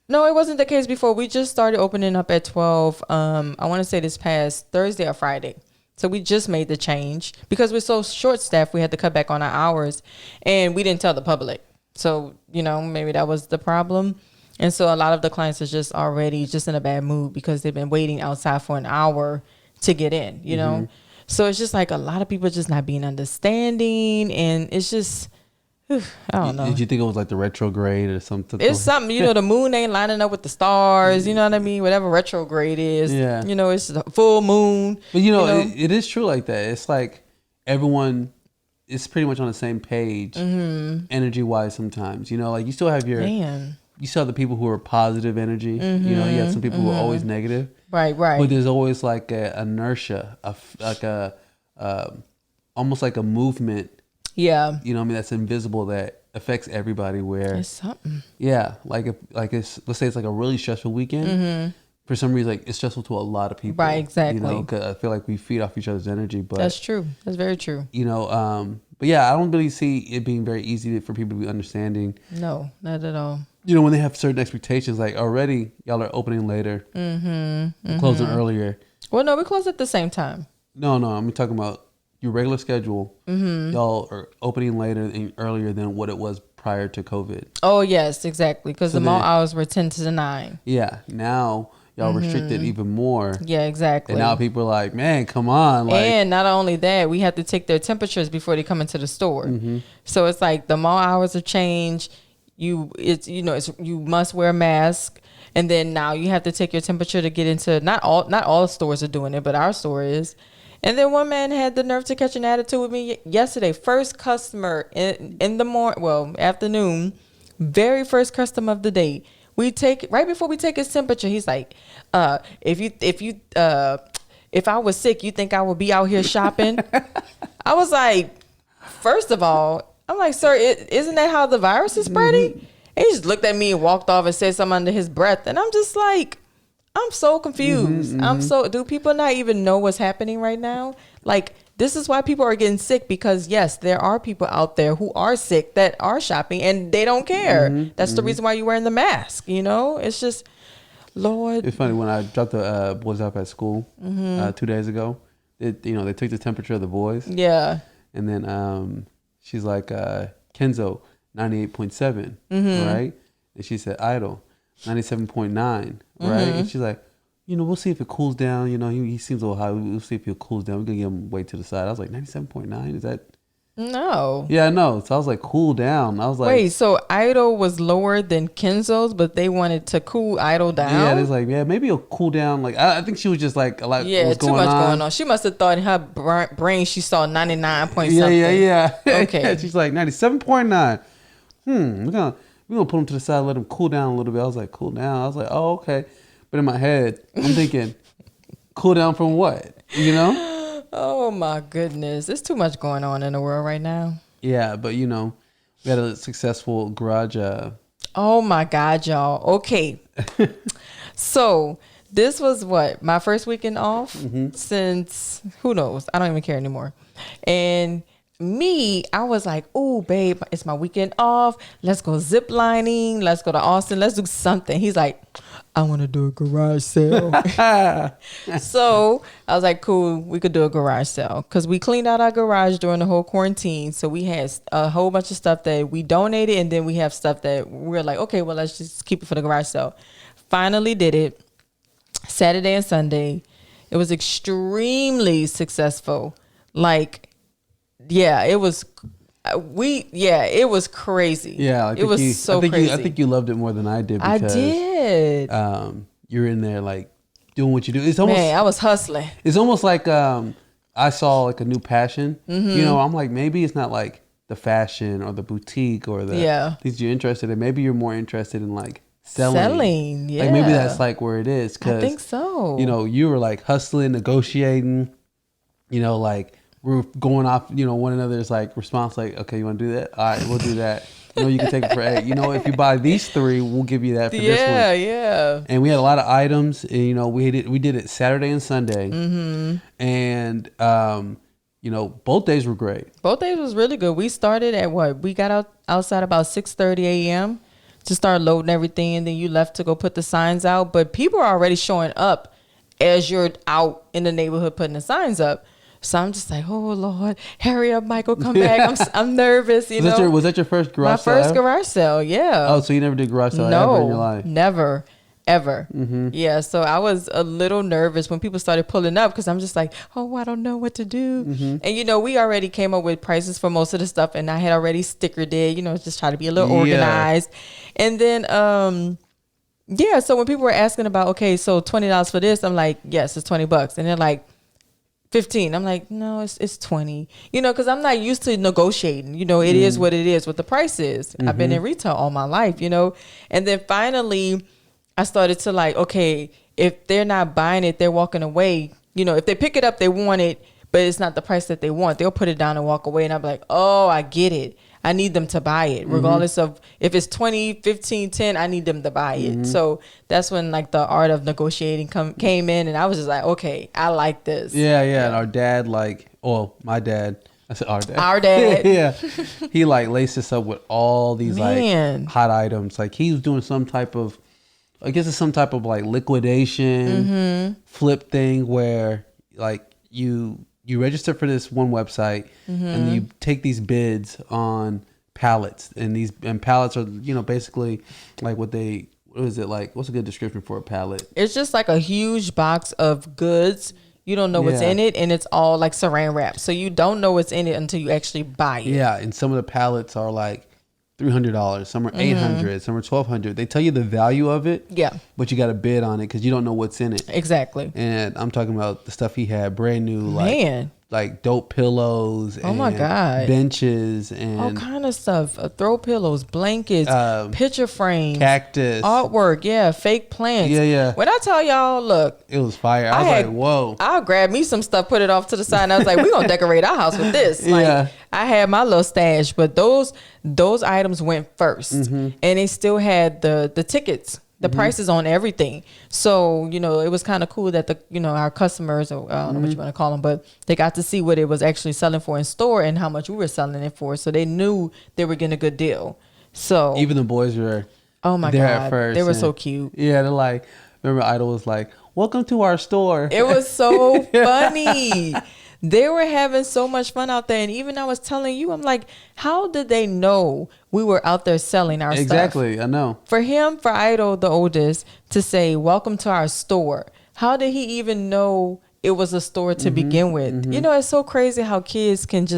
No, it wasn't the case before. We just started opening up at 12. I want to say this past Thursday or Friday. So we just made the change because we're so short staffed. We had to cut back on our hours, and we didn't tell the public. So, maybe that was the problem. And so a lot of the clients are just already just in a bad mood because they've been waiting outside for an hour to get in, So it's just like a lot of people just not being understanding, and it's just, I don't know. Did you think it was like the retrograde or something? It's something, the moon ain't lining up with the stars, you know what I mean? Whatever retrograde is, yeah. It's the full moon. But it is true like that. It's like everyone is pretty much on the same page, energy wise. Sometimes, like you still have you still have the people who are positive energy. You have some people who are always negative. Right. But there's always like a inertia, almost like a movement. Yeah. That's invisible that affects everybody. Where it's something. Yeah, let's say it's like a really stressful weekend. For some reason, like it's stressful to a lot of people. Right. Exactly. 'Cause I feel like we feed off each other's energy. But that's true. That's very true. But yeah, I don't really see it being very easy for people to be understanding. No, not at all. When they have certain expectations, like already y'all are opening later, closing earlier. Well, no, we close at the same time. No, I'm talking about your regular schedule. Y'all are opening later and earlier than what it was prior to COVID. Oh yes, exactly. Because the mall hours were 10 to 9. Yeah, now y'all restricted even more. Yeah, exactly. And now people are like, man, come on. And not only that, we have to take their temperatures before they come into the store. So it's like the mall hours have changed. You must wear a mask, and then now you have to take your temperature to get into. Not all stores are doing it, but our store is. And then one man had the nerve to catch an attitude with me yesterday. First customer in the afternoon, very first customer of the day. Right before we take his temperature, he's like, if I was sick, you think I would be out here shopping? I was like, first of all, I'm like, sir, isn't that how the virus is spreading? And he just looked at me and walked off and said something under his breath. And I'm just like, I'm so confused. Do people not even know what's happening right now? Like, this is why people are getting sick, because yes, there are people out there who are sick that are shopping and they don't care. That's the reason why you're wearing the mask. It's just, Lord. It's funny, when I dropped the boys off at school 2 days ago, they took the temperature of the boys. Yeah. And then she's like, Kenzo, 98.7, right? And she said, Idol, 97.9, right? And she's like, we'll see if it cools down. He seems a little high. We'll see if it cools down. We're going to get him way to the side. I was like, 97.9? Is that? No. Yeah, I know. So I was like, cool down. I was like. Wait, so Idol was lower than Kenzo's, but they wanted to cool Idol down? Yeah, it's like, maybe it'll cool down. Like, I think she was just like, a lot was too much going on. She must have thought in her brain she saw 99 point something. Yeah. Okay. She's like, 97.9. We're gonna put him to the side, let him cool down a little bit. I was like, cool down. I was like, oh, okay. But in my head, I'm thinking, cool down from what? Oh my goodness. There's too much going on in the world right now. Yeah, but we had a successful garage. Oh my God, y'all. Okay. So this was my first weekend off since, who knows? I don't even care anymore. And I was like, oh, babe, it's my weekend off. Let's go zip lining. Let's go to Austin. Let's do something. He's like, I want to do a garage sale. So I was like, cool, we could do a garage sale. Because we cleaned out our garage during the whole quarantine. So we had a whole bunch of stuff that we donated. And then we have stuff that we're like, okay, well, let's just keep it for the garage sale. Finally did it Saturday and Sunday. It was extremely successful. Yeah, it was. It was crazy. Yeah, it was crazy. I think you loved it more than I did. Because, I did. You're in there like doing what you do. It's almost. Man, I was hustling. It's almost like I saw like a new passion. I'm like, maybe it's not like the fashion or the boutique or the things you're interested in. Maybe you're more interested in like selling. Yeah, like maybe that's like where it is. I think so. You were like hustling, negotiating. Like. We're going off, one another's like response, like, okay, you want to do that? All right, we'll do that. No, you can take it for 8. You know, if you buy these 3, we'll give you that for this one. Yeah. And we had a lot of items. And, you know, we did it Saturday and Sunday. And you know, both days were great. Both days was really good. We started at what? We got outside about 6:30 a.m. to start loading everything, and then you left to go put the signs out. But people are already showing up as you're out in the neighborhood putting the signs up. So I'm just like, oh Lord, hurry up, Michael, come back. I'm nervous. Was that your first garage sale? My first garage sale, yeah. Oh, so you never did garage sale ever in your life? Never. Ever. Yeah, so I was a little nervous when people started pulling up because I'm just like, oh, I don't know what to do. And, you know, we already came up with prices for most of the stuff, and I had already stickered it, you know, just try to be a little organized. And then, yeah, so when people were asking about, okay, so $20 for this, I'm like, yes, it's $20. And they're like, 15. I'm like, no, it's 20. You know, because I'm not used to negotiating. You know, it is what it is, what the price is. I've been in retail all my life, you know. And then finally, I started to like, okay, if they're not buying it, they're walking away. You know, if they pick it up, they want it, but it's not the price that they want. They'll put it down and walk away. And I'm like, oh, I get it. I need them to buy it. Regardless of if it's 20, 15, 10, I need them to buy it. So that's when like the art of negotiating came in. And I was just like, okay, I like this. Yeah. And our dad, my dad. I said our dad. Our dad. Yeah. He like laced us up with all these like hot items. Like he was doing some type of, I guess it's some type of like liquidation flip thing where like you register for this one website and then you take these bids on pallets, and pallets are, you know, basically like what is it like? What's a good description for a pallet? It's just like a huge box of goods. You don't know what's in it, and it's all like saran wrap. So you don't know what's in it until you actually buy it. Yeah, and some of the pallets are like $300, some are $800, some are $1,200. They tell you the value of it, but you got to bid on it because you don't know what's in it. Exactly. And I'm talking about the stuff he had brand new, like dope pillows. Oh my God. Benches and all kind of stuff. Throw pillows, blankets, picture frames, cactus, artwork. Yeah, fake plants. Yeah. When I tell y'all, look, it was fire. I was like, whoa. I'll grab me some stuff, put it off to the side, and I was like, we're gonna decorate our house with this. Like, I had my little stash, but those items went first, and they still had the tickets. The prices on everything. So, you know, it was kind of cool that our customers, or I don't know what you want to call them, but they got to see what it was actually selling for in store and how much we were selling it for. So they knew they were getting a good deal. So even the boys were God, at first. They were so cute. Yeah, they're like, remember Idol was like, welcome to our store. It was so funny. They were having so much fun out there. And even I was telling you, I'm like, how did they know we were out there selling our stuff? Exactly, I know. For Idol, the oldest, to say, welcome to our store. How did he even know it was a store to begin with? You know, it's so crazy how kids can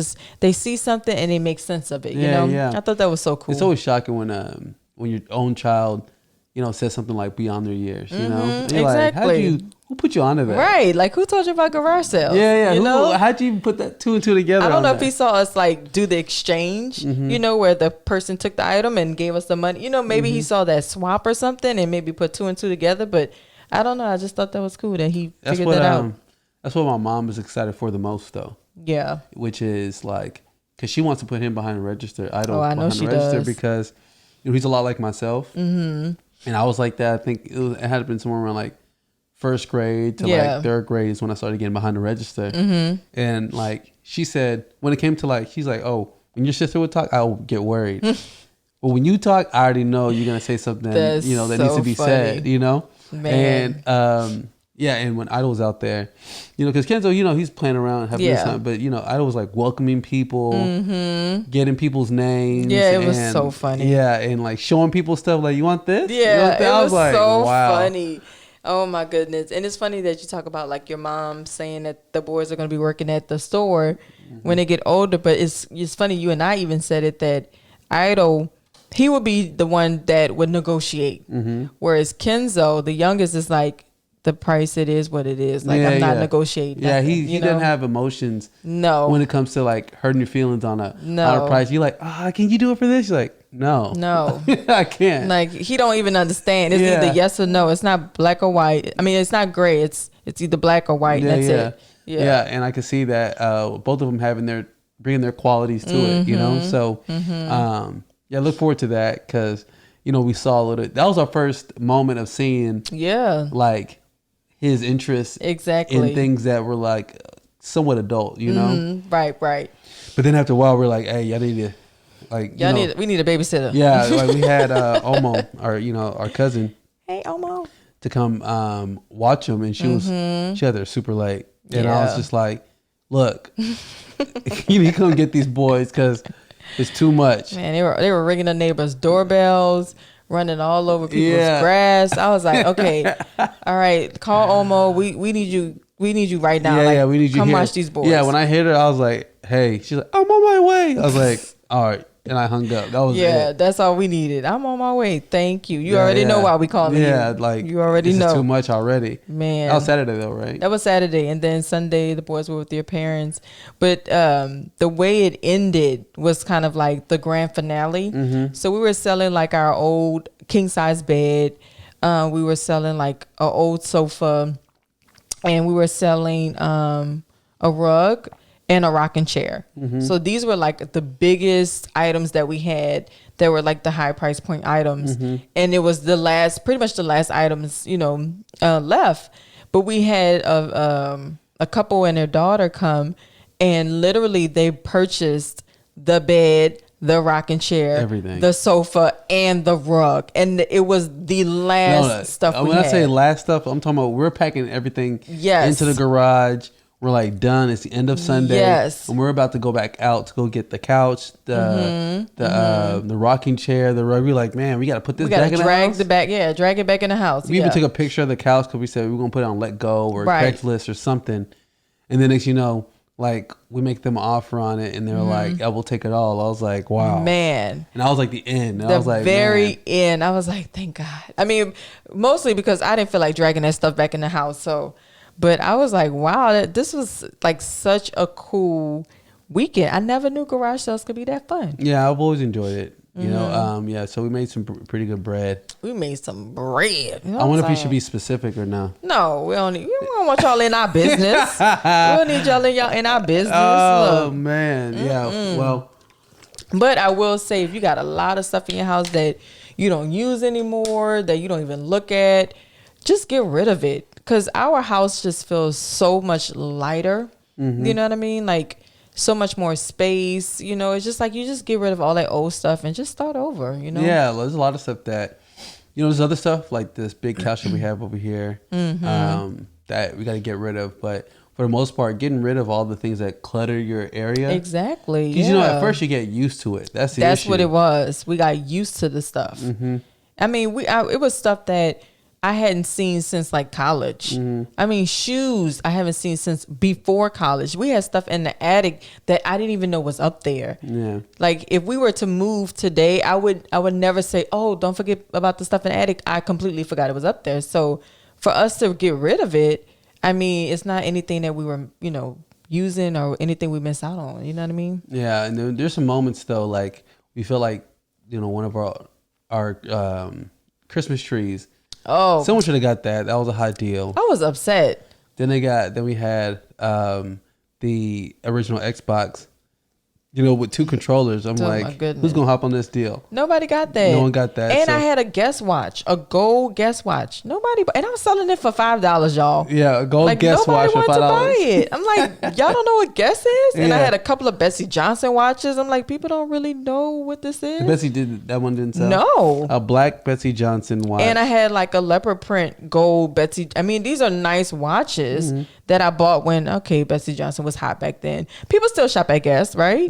they see something and they make sense of it. You know? Yeah. I thought that was so cool. It's always shocking when your own child, you know, says something like beyond their years, you know? And you're exactly. Like, who put you onto that? Right. Like, who told you about garage sales? Yeah. You know? How'd you even put that 2 and 2 together? I don't know if he saw us like do the exchange, you know, where the person took the item and gave us the money. You know, maybe he saw that swap or something and maybe put 2 and 2 together. But I don't know. I just thought that was cool that he figured that out. That's what my mom is excited for the most, though. Yeah. Which is like, because she wants to put him behind the register. I know she does. Because he's a lot like myself. And I was like that. I think it had been somewhere around like first grade to like third grade is when I started getting behind the register. And like she said, when it came to like, she's like, oh, when your sister would talk, I would get worried. But when you talk, I already know you're gonna say something that needs to be said, you know. Man. And and when Idol was out there, you know, because Kenzo, you know, he's playing around having this time, but you know, Idol was like welcoming people, getting people's names. Yeah, it was so funny. Yeah, and like showing people stuff like, you want this? Yeah, you want that? it was like, so wow. funny. Oh my goodness. And it's funny that you talk about like your mom saying that the boys are going to be working at the store when they get older. But it's funny, you and I even said it, that Idol, he would be the one that would negotiate. Whereas Kenzo, the youngest, is like, the price, it is what it is. Like, I'm not negotiating. Yeah, he doesn't have emotions. No. When it comes to like hurting your feelings on a price. You're like, can you do it for this? You're like, no. I can't. Like, he don't even understand. It's either yes or no. It's not black or white. I mean, it's not gray. It's either black or white. That's it. Yeah, and I can see that both of them bringing their qualities to it. You know, so Yeah, look forward to that because, you know, we saw a little. That was our first moment of seeing, like, his interest in things that were like somewhat adult, you know? Right. But then after a while, we're like, hey, y'all need to, like, we need a babysitter. Yeah, like we had Omo, our cousin. Hey, Omo. To come watch them, and she had there super late, and I was just like, look, you need to come get these boys because it's too much. Man, they were ringing the neighbors' doorbells, running all over people's grass. I was like, okay, all right, call Omo. We need you right now. Yeah, we need you. Come watch these boys. Yeah, when I hit her, I was like, hey. She's like, I'm on my way. I was like, all right. And I hung up. That was it. That's all we needed. I'm on my way. Thank you. You already know why we calling you. Yeah, like you already know. This is too much already. Man. That was Saturday though, right? That was Saturday. And then Sunday the boys were with their parents. But the way it ended was kind of like the grand finale. So we were selling like our old king size bed. We were selling like an old sofa. And we were selling a rug and a rocking chair. So these were like the biggest items that we had that were like the high price point items. And it was pretty much the last items, left. But we had a couple and their daughter come, and literally they purchased the bed, the rocking chair, everything, the sofa, and the rug. And it was the last stuff we had. When I say last stuff, I'm talking about we're packing everything into the garage. We're like done. It's the end of Sunday, and we're about to go back out to go get the couch, the rocking chair, the rug. We're like, man, we got to put this back in the house. Drag it back in the house. We even took a picture of the couch because we said we were gonna put it on Let Go or Craigslist or something. And then next, like we make them an offer on it, and they're like, "I will take it all." I was like, "Wow, man!" And I was like, the end. And the I was like, very end. I was like, "Thank God." I mean, mostly because I didn't feel like dragging that stuff back in the house, so. But I was like, wow, this was like such a cool weekend. I never knew garage sales could be that fun. Yeah, I've always enjoyed it. So we made some pretty good bread. We made some bread. I wonder if you should be specific or no. No, we don't want y'all in our business. We don't need y'all in our business. Oh, look. Man. Yeah, well. But I will say, if you got a lot of stuff in your house that you don't use anymore, that you don't even look at, just get rid of it. Because our house just feels so much lighter. You know what I mean? Like so much more space. It's just like you just get rid of all that old stuff and just start over. Yeah, there's a lot of stuff that, there's other stuff like this big couch that we have over here that we got to get rid of. But for the most part, getting rid of all the things that clutter your area. Exactly. Because at first you get used to it. That's issue. What it was. We got used to the stuff. I mean, it was stuff that I hadn't seen since like college. I mean, shoes I haven't seen since before college. We had stuff in the attic that I didn't even know was up there. Yeah. Like if we were to move today, I would never say, "Oh, don't forget about the stuff in the attic." I completely forgot it was up there. So for us to get rid of it, I mean, it's not anything that we were, using or anything we missed out on. You know what I mean? Yeah, and there's some moments though, like we feel like, one of our Christmas trees. Oh, someone should have got that. That was a hot deal. I was upset. Then we had the original Xbox, with 2 controllers. I'm like, who's gonna hop on this deal? Nobody got that. No one got that. And I had a guest watch, a gold guest watch. Nobody, and I was selling it for $5, y'all. Yeah, a gold guest watch for $5. Nobody wanted to buy it. I'm like, y'all don't know what guest is? And I had a couple of Bessie Johnson watches. I'm like, people don't really know what this is. That one didn't sell? No. A black Bessie Johnson watch. And I had like a leopard print gold Bessie. I mean, these are nice watches that I bought when, Bessie Johnson was hot back then. People still shop at Guess, right?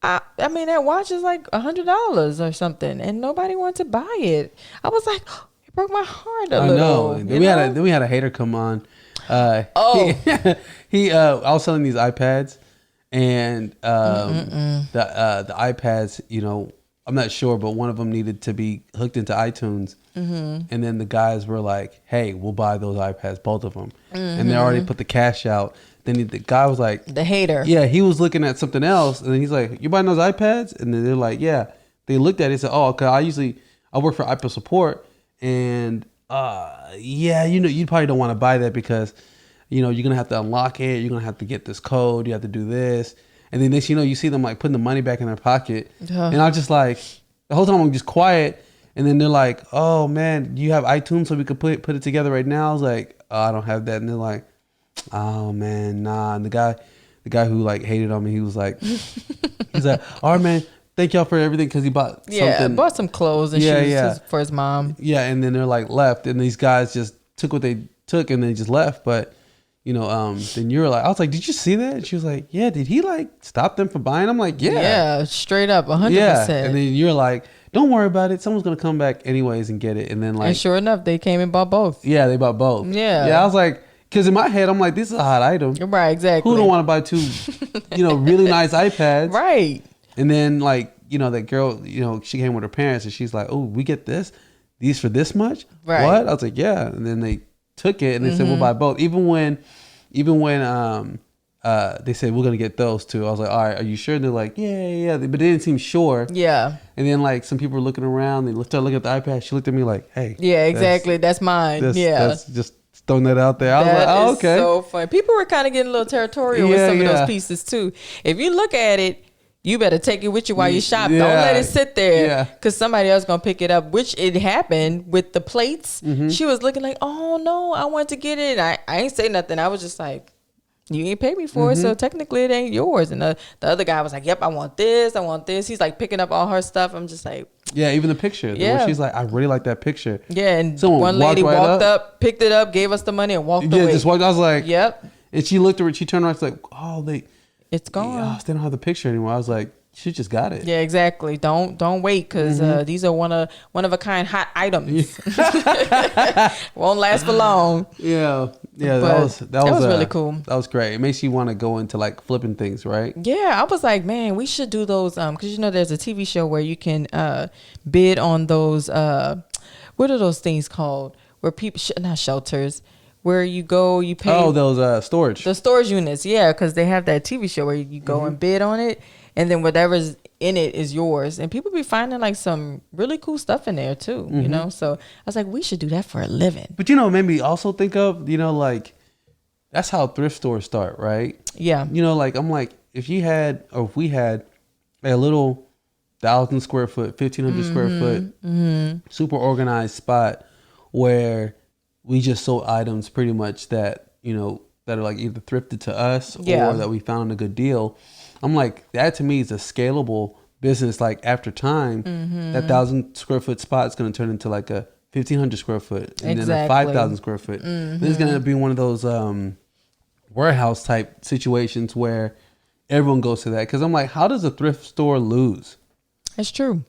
I mean, that watch is like $100 or something, and nobody wanted to buy it. I was like, it broke my heart a little. I know. Then we had a hater come on. I was selling these iPads, and the iPads, I'm not sure, but one of them needed to be hooked into iTunes. And then the guys were like, "Hey, we'll buy those iPads, both of them." And they already put the cash out. Then the guy was like, the hater. Yeah, he was looking at something else, and then he's like, "You buying those iPads?" And then they're like, "Yeah." They looked at it and said, "Oh, cause I work for Apple support, and you probably don't want to buy that because, you're gonna have to unlock it. You're gonna have to get this code. You have to do this." And then next, you see them like putting the money back in their pocket, and I'm just like, The whole time I'm just quiet. And then they're like, oh man, you have iTunes so we could put it together right now? I was like, oh, I don't have that. And they're like, oh man, nah. And the guy who like hated on me, he was like, he's like, all right, man, thank y'all for everything, because he bought something. Bought some clothes and shoes for his mom. Yeah, and then they're like left, and these guys just took what they took and they just left. But then you're like, I was like, did you see that? And she was like, yeah. Did he like stop them from buying? I'm like, yeah, straight up, 100%. Yeah, and then you're like, don't worry about it. Someone's gonna come back anyways and get it. And then like, and sure enough, they came and bought both. Yeah, they bought both. Yeah. I was like, because in my head, I'm like, this is a hot item. Right, exactly. Who don't want to buy two, really nice iPads? Right. And then like, that girl, she came with her parents and she's like, oh, we get these for this much? Right. What? I was like, yeah. And then they took it and they said, we'll buy both. Even when they said, we're going to get those too. I was like, all right, are you sure? And they're like, yeah. But they didn't seem sure. Yeah. And then like some people were looking around. They started looking at the iPad. She looked at me like, hey. Yeah, exactly. That's mine. That's just throwing that out there. I was like, oh, okay. So funny. People were kind of getting a little territorial with some of those pieces too. If you look at it, you better take it with you while you shop. Don't let it sit there because somebody else going to pick it up, which it happened with the plates. Mm-hmm. She was looking like, oh, no, I want to get it. I ain't say nothing. I was just like, you ain't paid me for it, so technically it ain't yours. And the other guy was like, yep, I want this. He's like picking up all her stuff. I'm just like. Yeah, even the picture. Yeah. She's like, I really like that picture. Yeah, and one lady walked up, picked it up, gave us the money, and walked away. Yeah, just walked. I was like, yep. And she looked at her, she turned around, she's like, oh, it's gone. Yeah, they don't have the picture anymore. I was like, she just got it. Yeah, exactly. Don't wait, because these are one of a kind hot items. Won't last for long. Yeah. That was really cool. That was great. It makes you want to go into like flipping things, right? Yeah, I was like, man, we should do those. Because there's a TV show where you can bid on those. What are those things called? Where people not shelters. Where you go, you pay. Oh, those storage. The storage units, yeah, because they have that TV show where you go and bid on it, and then whatever's in it is yours. And people be finding like some really cool stuff in there too, So I was like, we should do that for a living. But it made me also think of, like, that's how thrift stores start, right? Yeah. Like I'm like, if we had a little 1,000 square foot, 1,500 square foot, super organized spot where we just sold items pretty much that are like either thrifted to us or that we found a good deal. I'm like, that to me is a scalable business. Like after time, that 1,000 square foot spot is going to turn into like a 1,500 square foot and then a 5,000 square foot. This is going to be one of those warehouse type situations where everyone goes to that. Because I'm like, how does a thrift store lose? That's true.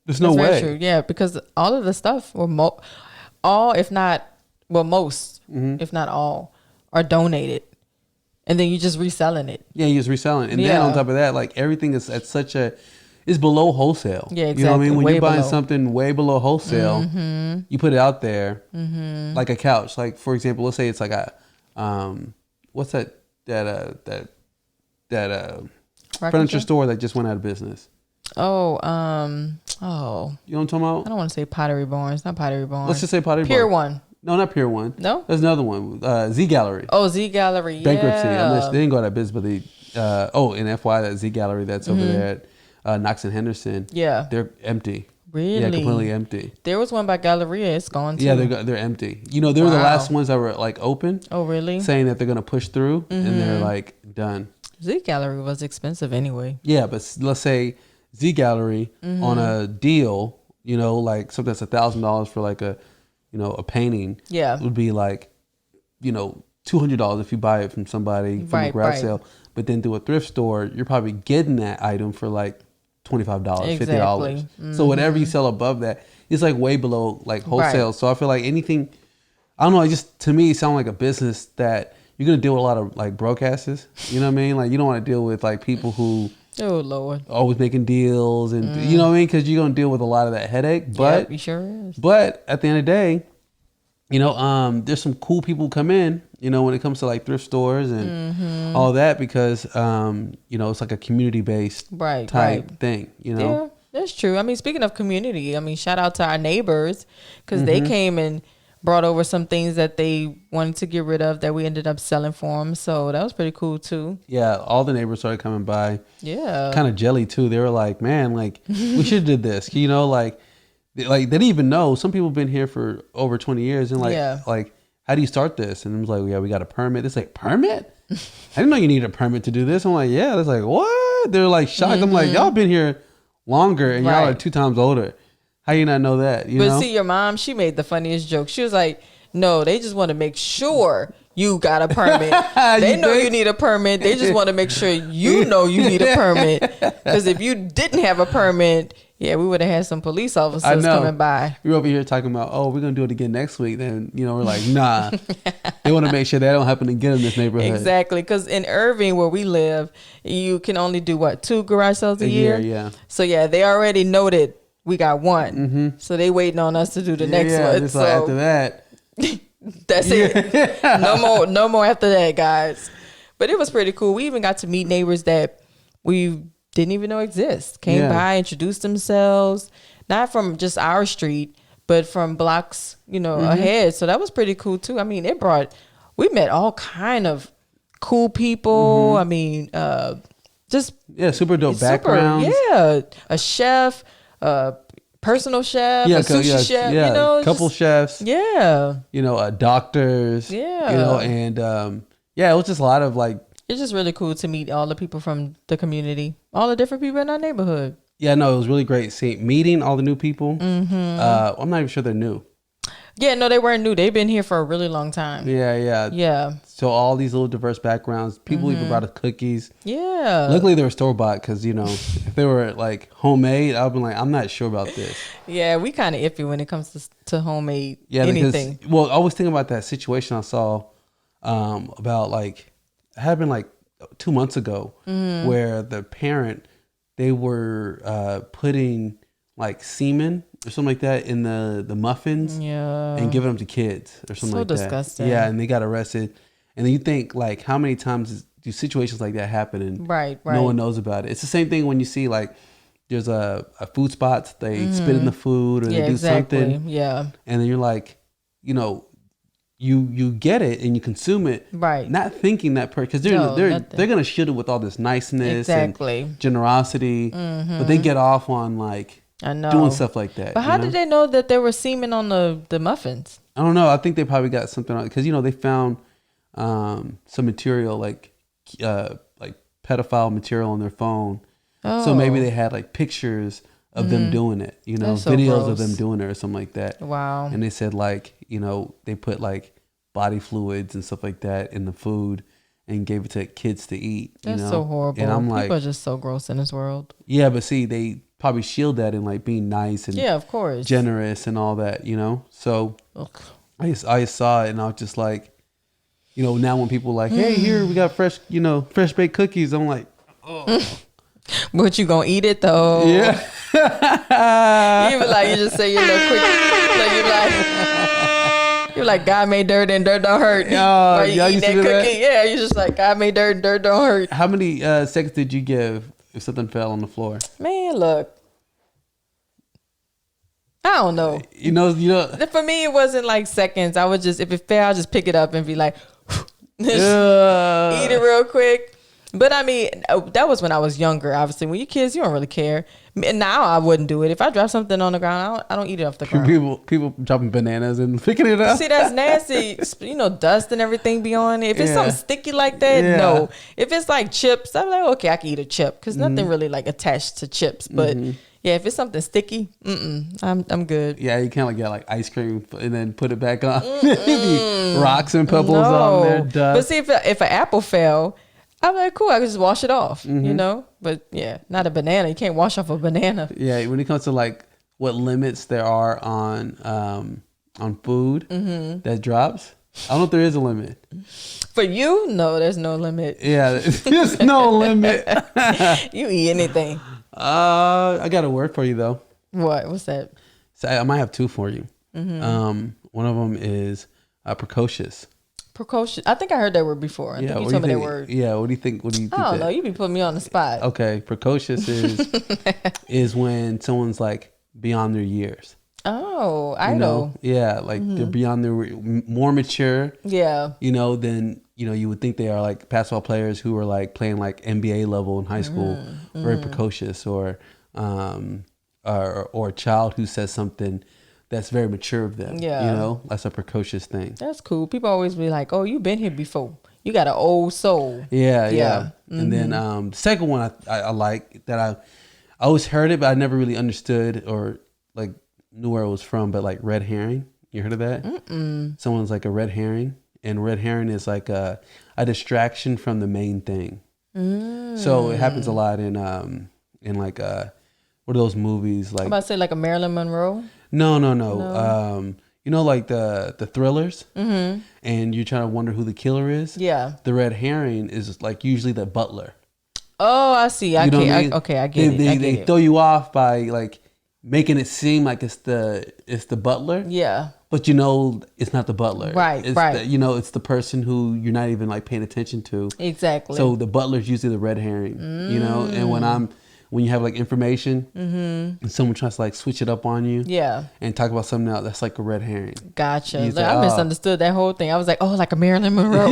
There's no way. Very true. Yeah, because all of the stuff, or most, if not all, are donated. And then you just reselling it. Yeah, you're just reselling. And then on top of that, like everything is at is below wholesale. Yeah, exactly. You know what I mean? When you're buying something way below wholesale, you put it out there like a couch. Like for example, let's say it's like a what's that furniture store that just went out of business. You know what I'm talking about? I don't want to say Pottery Barn. It's not Pottery Barn. Let's just say Pottery Barn. Pier 1. No, not Pier 1. No? There's another one. Z Gallery. Oh, Z Gallery. Bankruptcy. Yeah. They didn't go out of business, but they and FY, that Z Gallery that's over there at Knox and Henderson. Yeah. They're empty. Really? Yeah, completely empty. There was one by Galleria. It's gone too. Yeah, they're empty. They were the last ones that were like open. Oh, really? Saying that they're gonna push through, and they're like done. Z Gallery was expensive anyway. Yeah, but let's say Z Gallery on a deal, like something that's $1,000 for like a painting. Yeah, would be like, $200 if you buy it from somebody from a garage sale. But then through a thrift store, you're probably getting that item for like $25, $50. So whatever you sell above that, it's like way below like wholesale. Right. So I feel like anything, I don't know, it just to me sound like a business that you're gonna deal with a lot of like broadcasters. You know what I mean? Like you don't want to deal with like people who always making deals and you know what I mean? Because you're gonna deal with a lot of that headache. But you sure is. But at the end of the day, there's some cool people who come in, when it comes to like thrift stores and all that because it's like a community based type thing. Yeah, that's true. I mean, speaking of community, shout out to our neighbors because they came and brought over some things that they wanted to get rid of that we ended up selling for them. So that was pretty cool too. Yeah, all the neighbors started coming by. Yeah. Kind of jelly too. They were like, man, like we should have did this. You know, like they didn't even know. Some people have been here for over 20 years and like how do you start this? And it was like, yeah, we got a permit. It's like, permit? I didn't know you need a permit to do this. I'm like, yeah. It's like, what? They're like shocked. I'm like, y'all been here longer and y'all are 2 times older. How you not know that? You know? See, your mom, she made the funniest joke. She was like, no, they just want to make sure you got a permit. They know you need a permit. They just want to make sure you know you need a permit. Because if you didn't have a permit, yeah, we would have had some police officers coming by. We're over here talking about, oh, we're going to do it again next week. Then, you know, we're like, nah. They want to make sure that don't happen again in this neighborhood. Exactly. Because in Irving, where we live, you can only do, 2 garage sales a year? Yeah. So, yeah, they already noted we got one. Mm-hmm. So they waiting on us to do the next one. Just like after that. That's it. No more after that, guys. But it was pretty cool. We even got to meet neighbors that we didn't even know exist. Came by, introduced themselves, not from just our street, but from blocks, ahead. So that was pretty cool too. I mean, we met all kind of cool people. I mean, super dope backgrounds. Yeah, a chef, personal chef, a sushi chef, couple chefs. Yeah. Doctors. Yeah. And it was just a lot of like. It's just really cool to meet all the people from the community, all the different people in our neighborhood. Yeah, no, it was really great meeting all the new people. Mm-hmm. I'm not even sure they're new. Yeah, no, they weren't new. They've been here for a really long time. Yeah. So all these little diverse backgrounds. People even brought us cookies. Yeah. Luckily, they were store-bought because, if they were like homemade, I'd be like, I'm not sure about this. Yeah, we kind of iffy when it comes to homemade anything. Because, I was thinking about that situation I saw about like, it happened like 2 months ago where the parent, they were putting like semen or something like that in the muffins and giving them to kids or something like disgusting. that. Yeah, and they got arrested. And then you think like how many times do situations like that happen and no one knows about it. It's the same thing when you see like there's a food spots, they spit in the food or they do something. Yeah. And then you're like, you get it and you consume it, not thinking that because they're gonna shoot it with all this niceness and generosity, but they get off on like doing stuff like that. But how did they know that there was semen on the muffins? I don't know. I think they probably got something on because they found some material like pedophile material on their phone. So maybe they had like pictures of them doing it, videos of them doing it or something like that. Wow. And they said like, they put like body fluids and stuff like that in the food and gave it to kids to eat. That's so horrible. And I'm like, people are just so gross in this world. Yeah, but see, they probably shield that in like being nice and of course, generous and all that, So I just saw it and I was just like, now when people are like, hey, here we got fresh baked cookies, I'm like, oh. But you gonna eat it though? Yeah. you just say your little quick, you're like God made dirt and dirt don't hurt. Oh, you eat that cookie? That? Yeah, you just like God made dirt and dirt don't hurt. How many seconds did you give if something fell on the floor? Man, look. I don't know. For me, it wasn't like seconds. I would just, if it fell, I'd just pick it up and be like, eat it real quick. But I mean, that was when I was younger. Obviously, when you're kids, you don't really care. Now I wouldn't do it. If I drop something on the ground, I don't eat it off the ground. People dropping bananas and picking it up. See, that's nasty. Dust and everything be on it. If it's something sticky like that, no. If it's like chips, I'm like, okay, I can eat a chip because nothing really like attached to chips. But yeah, if it's something sticky, I'm good. Yeah, you can't get like ice cream and then put it back on. Rocks and pebbles on there. Dust. But see, if an apple fell, I'm like, cool, I can just wash it off, But yeah, not a banana. You can't wash off a banana. Yeah, when it comes to like what limits there are on food that drops, I don't know if there is a limit. For you, no, there's no limit. Yeah, there's no limit. You eat anything. I got a word for you though. What? What's that? So I might have 2 for you. One of them is precocious. Precocious. I think I heard that word before. I think you told me that word. Yeah, what do you think? I don't know. You be putting me on the spot. Okay, precocious is when someone's like beyond their years. Oh, You idol. know, yeah, like they're beyond their more mature. Yeah. You know, than you would think they are like basketball players who are like playing like NBA level in high school, very precocious, or a child who says something that's very mature of them. Yeah. You know, that's a precocious thing. That's cool. People always be like, "Oh, you've been here before. You got an old soul." Yeah, Yeah. yeah. And then the second one I like that I always heard it, but I never really understood or like knew where it was from. But like red herring, you heard of that? Someone's like a red herring, and red herring is like a distraction from the main thing. So it happens a lot in like what are those movies like? I'm about to say like a Marilyn Monroe. No. You know, like the thrillers, and you're trying to wonder who the killer is. Yeah. The red herring is like usually the butler. Oh, I see. You know what I mean? Okay, I get it. They throw you off by like making it seem like it's the butler. Yeah. But you know it's not the butler. Right, It's right. You know, it's the person who you're not even like paying attention to. Exactly. So the butler's usually the red herring. You know, and when you have like information and someone tries to like switch it up on you, yeah. and talk about something else, that's like a red herring. Gotcha. You Look, say, I misunderstood that whole thing. I was like, oh, like a Marilyn Monroe.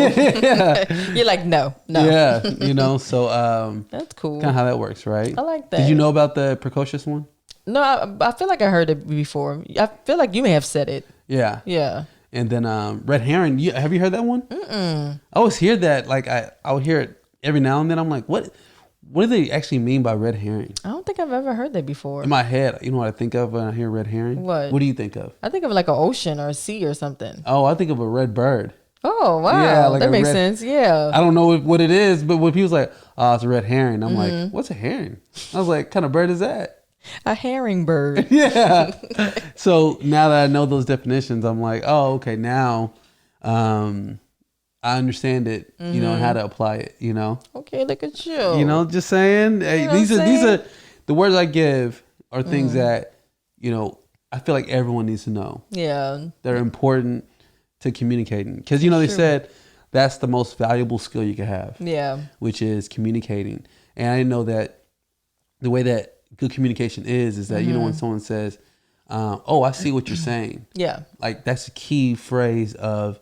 You're like, no. Yeah, you know, so That's cool. kind of how that works, right? I like that. Did you know about the precocious one? No, I feel like I heard it before. I feel like you may have said it. Yeah. Yeah. And then red herring, have you heard that one? I always hear that, like I would hear it every now and then. I'm like, what do they actually mean by red herring? I don't think I've ever heard that before. In my head, you know what I think of when I hear red herring? What? What do you think of? I think of like an ocean or a sea or something. Oh, I think of a red bird. Oh, wow. Yeah, like that a makes red- sense. Yeah. I don't know what it is, but when people's like, oh, it's a red herring, I'm like, what's a herring? I was like, what kind of bird is that? A herring bird. Yeah. So now that I know those definitions, I'm like, oh, okay, now I understand it, you know, and how to apply it, you know. Okay, look at you. You know, just saying. Hey, know these what I'm are saying? the words I give are things that, you know, I feel like everyone needs to know. Yeah. They're important to communicating. Because, you know, they said that's the most valuable skill you can have. Yeah. Which is communicating. And I didn't know that the way that good communication is that, you know, when someone says, oh, I see what you're saying. Yeah. Like that's a key phrase of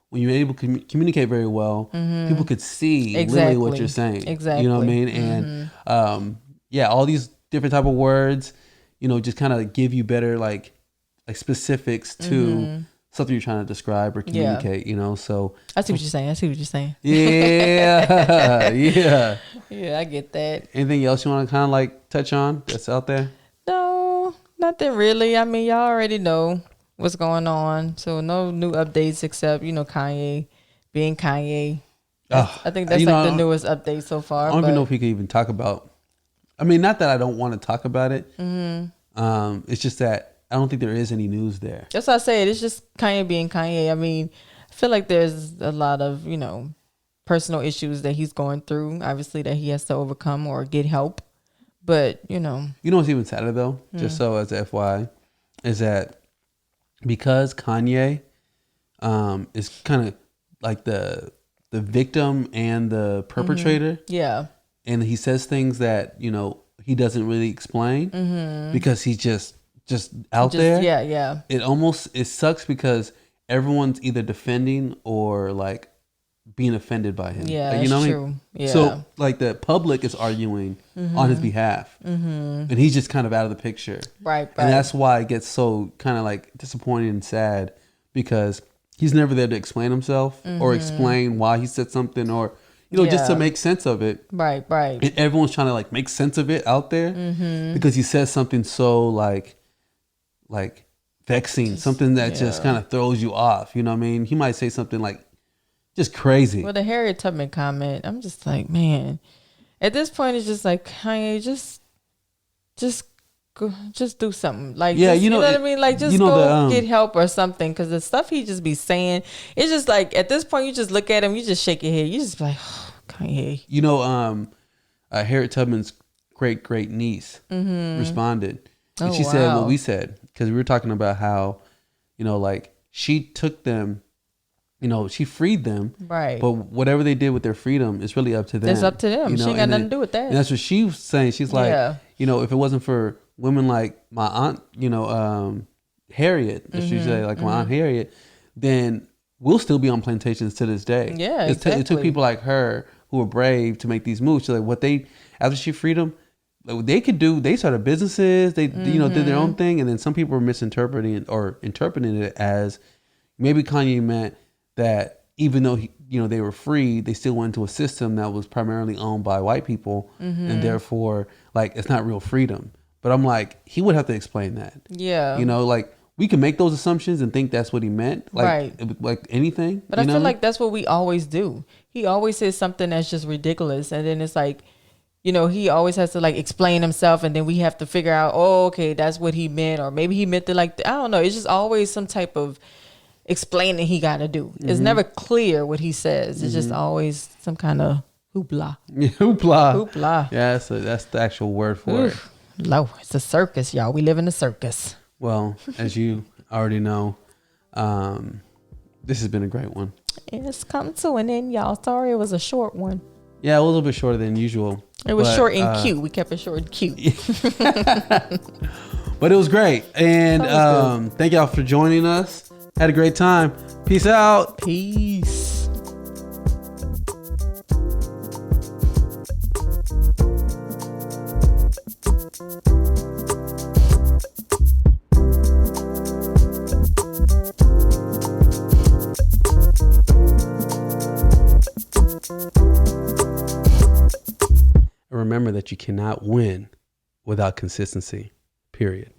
when you're able to communicate very well, people could see literally what you're saying. Exactly. You know what I mean? And yeah, all these different type of words, you know, just kind of give you better like specifics to something you're trying to describe or communicate, you know? So I see what you're saying. yeah. Yeah. Yeah, I get that. Anything else you want to kind of like touch on that's out there? No, nothing really. I mean, y'all already know what's going on. So no new updates except, you know, Kanye being Kanye. I think that's like the newest update so far. I don't even know if we could even talk about. I mean, not that I don't want to talk about it. It's just that I don't think there is any news there. That's what I said. It's just Kanye being Kanye. I mean, I feel like there's a lot of, you know, personal issues that he's going through, obviously, that he has to overcome or get help. But, you know. You know what's even sadder, though? Just so as a FYI, is that because Kanye is kind of like the victim and the perpetrator. Yeah. And he says things that, you know, he doesn't really explain because he's just out there. Yeah, yeah. It sucks because everyone's either defending or like being offended by him. Yeah, you know that's what I true. mean? Yeah. So like the public is arguing on his behalf, and he's just kind of out of the picture. Right. And that's why it gets so kind of like disappointing and sad because he's never there to explain himself or explain why he said something or, you know, just to make sense of it. Right. And everyone's trying to like make sense of it out there because he says something so like vexing, something that just kind of throws you off. You know what I mean? He might say something like just crazy. Well, the Harriet Tubman comment, I'm just like, man, at this point, it's just like, Kanye, just do something. Like, yeah, just, you know what I mean? Like, just you know go get help or something. Because the stuff he just be saying, it's just like, at this point, you just look at him, you just shake your head. You just be like, oh, Kanye. You know, Harriet Tubman's great niece responded. And she said what we said. Because we were talking about how, you know, like, she took them, you know, she freed them. Right. But whatever they did with their freedom is really up to them. It's up to them. You know? She ain't got nothing to do with that. And that's what she was saying. She's like, you know, if it wasn't for women like my aunt, you know, Harriet, as you say, like my Aunt Harriet, then we'll still be on plantations to this day. Yeah, It took people like her who were brave to make these moves. So like after she freed them, they started businesses, they did their own thing, and then some people were misinterpreting or interpreting it as maybe Kanye meant that even though they were free, they still went into a system that was primarily owned by white people, and therefore like it's not real freedom. But I'm like, he would have to explain that. Yeah. Like we can make those assumptions and think that's what he meant. Like, right. Like anything. But I feel like that's what we always do. He always says something that's just ridiculous. And then it's like, he always has to like explain himself. And then we have to figure out, oh, okay, that's what he meant. Or maybe he meant it like, I don't know. It's just always some type of explaining he got to do. It's never clear what he says. It's just always some kind of hoopla. Hoopla. Yeah, that's the actual word for it. Low. It's a circus, y'all. We live in a circus. Well, as you already know, this has been a great one. It's come to an end, y'all. Sorry, it was a short one. Yeah, a little bit shorter than usual. It was short and cute. We kept it short and cute. But it was great. And thank y'all for joining us. Had a great time. Peace out. Peace. Remember that you cannot win without consistency, period.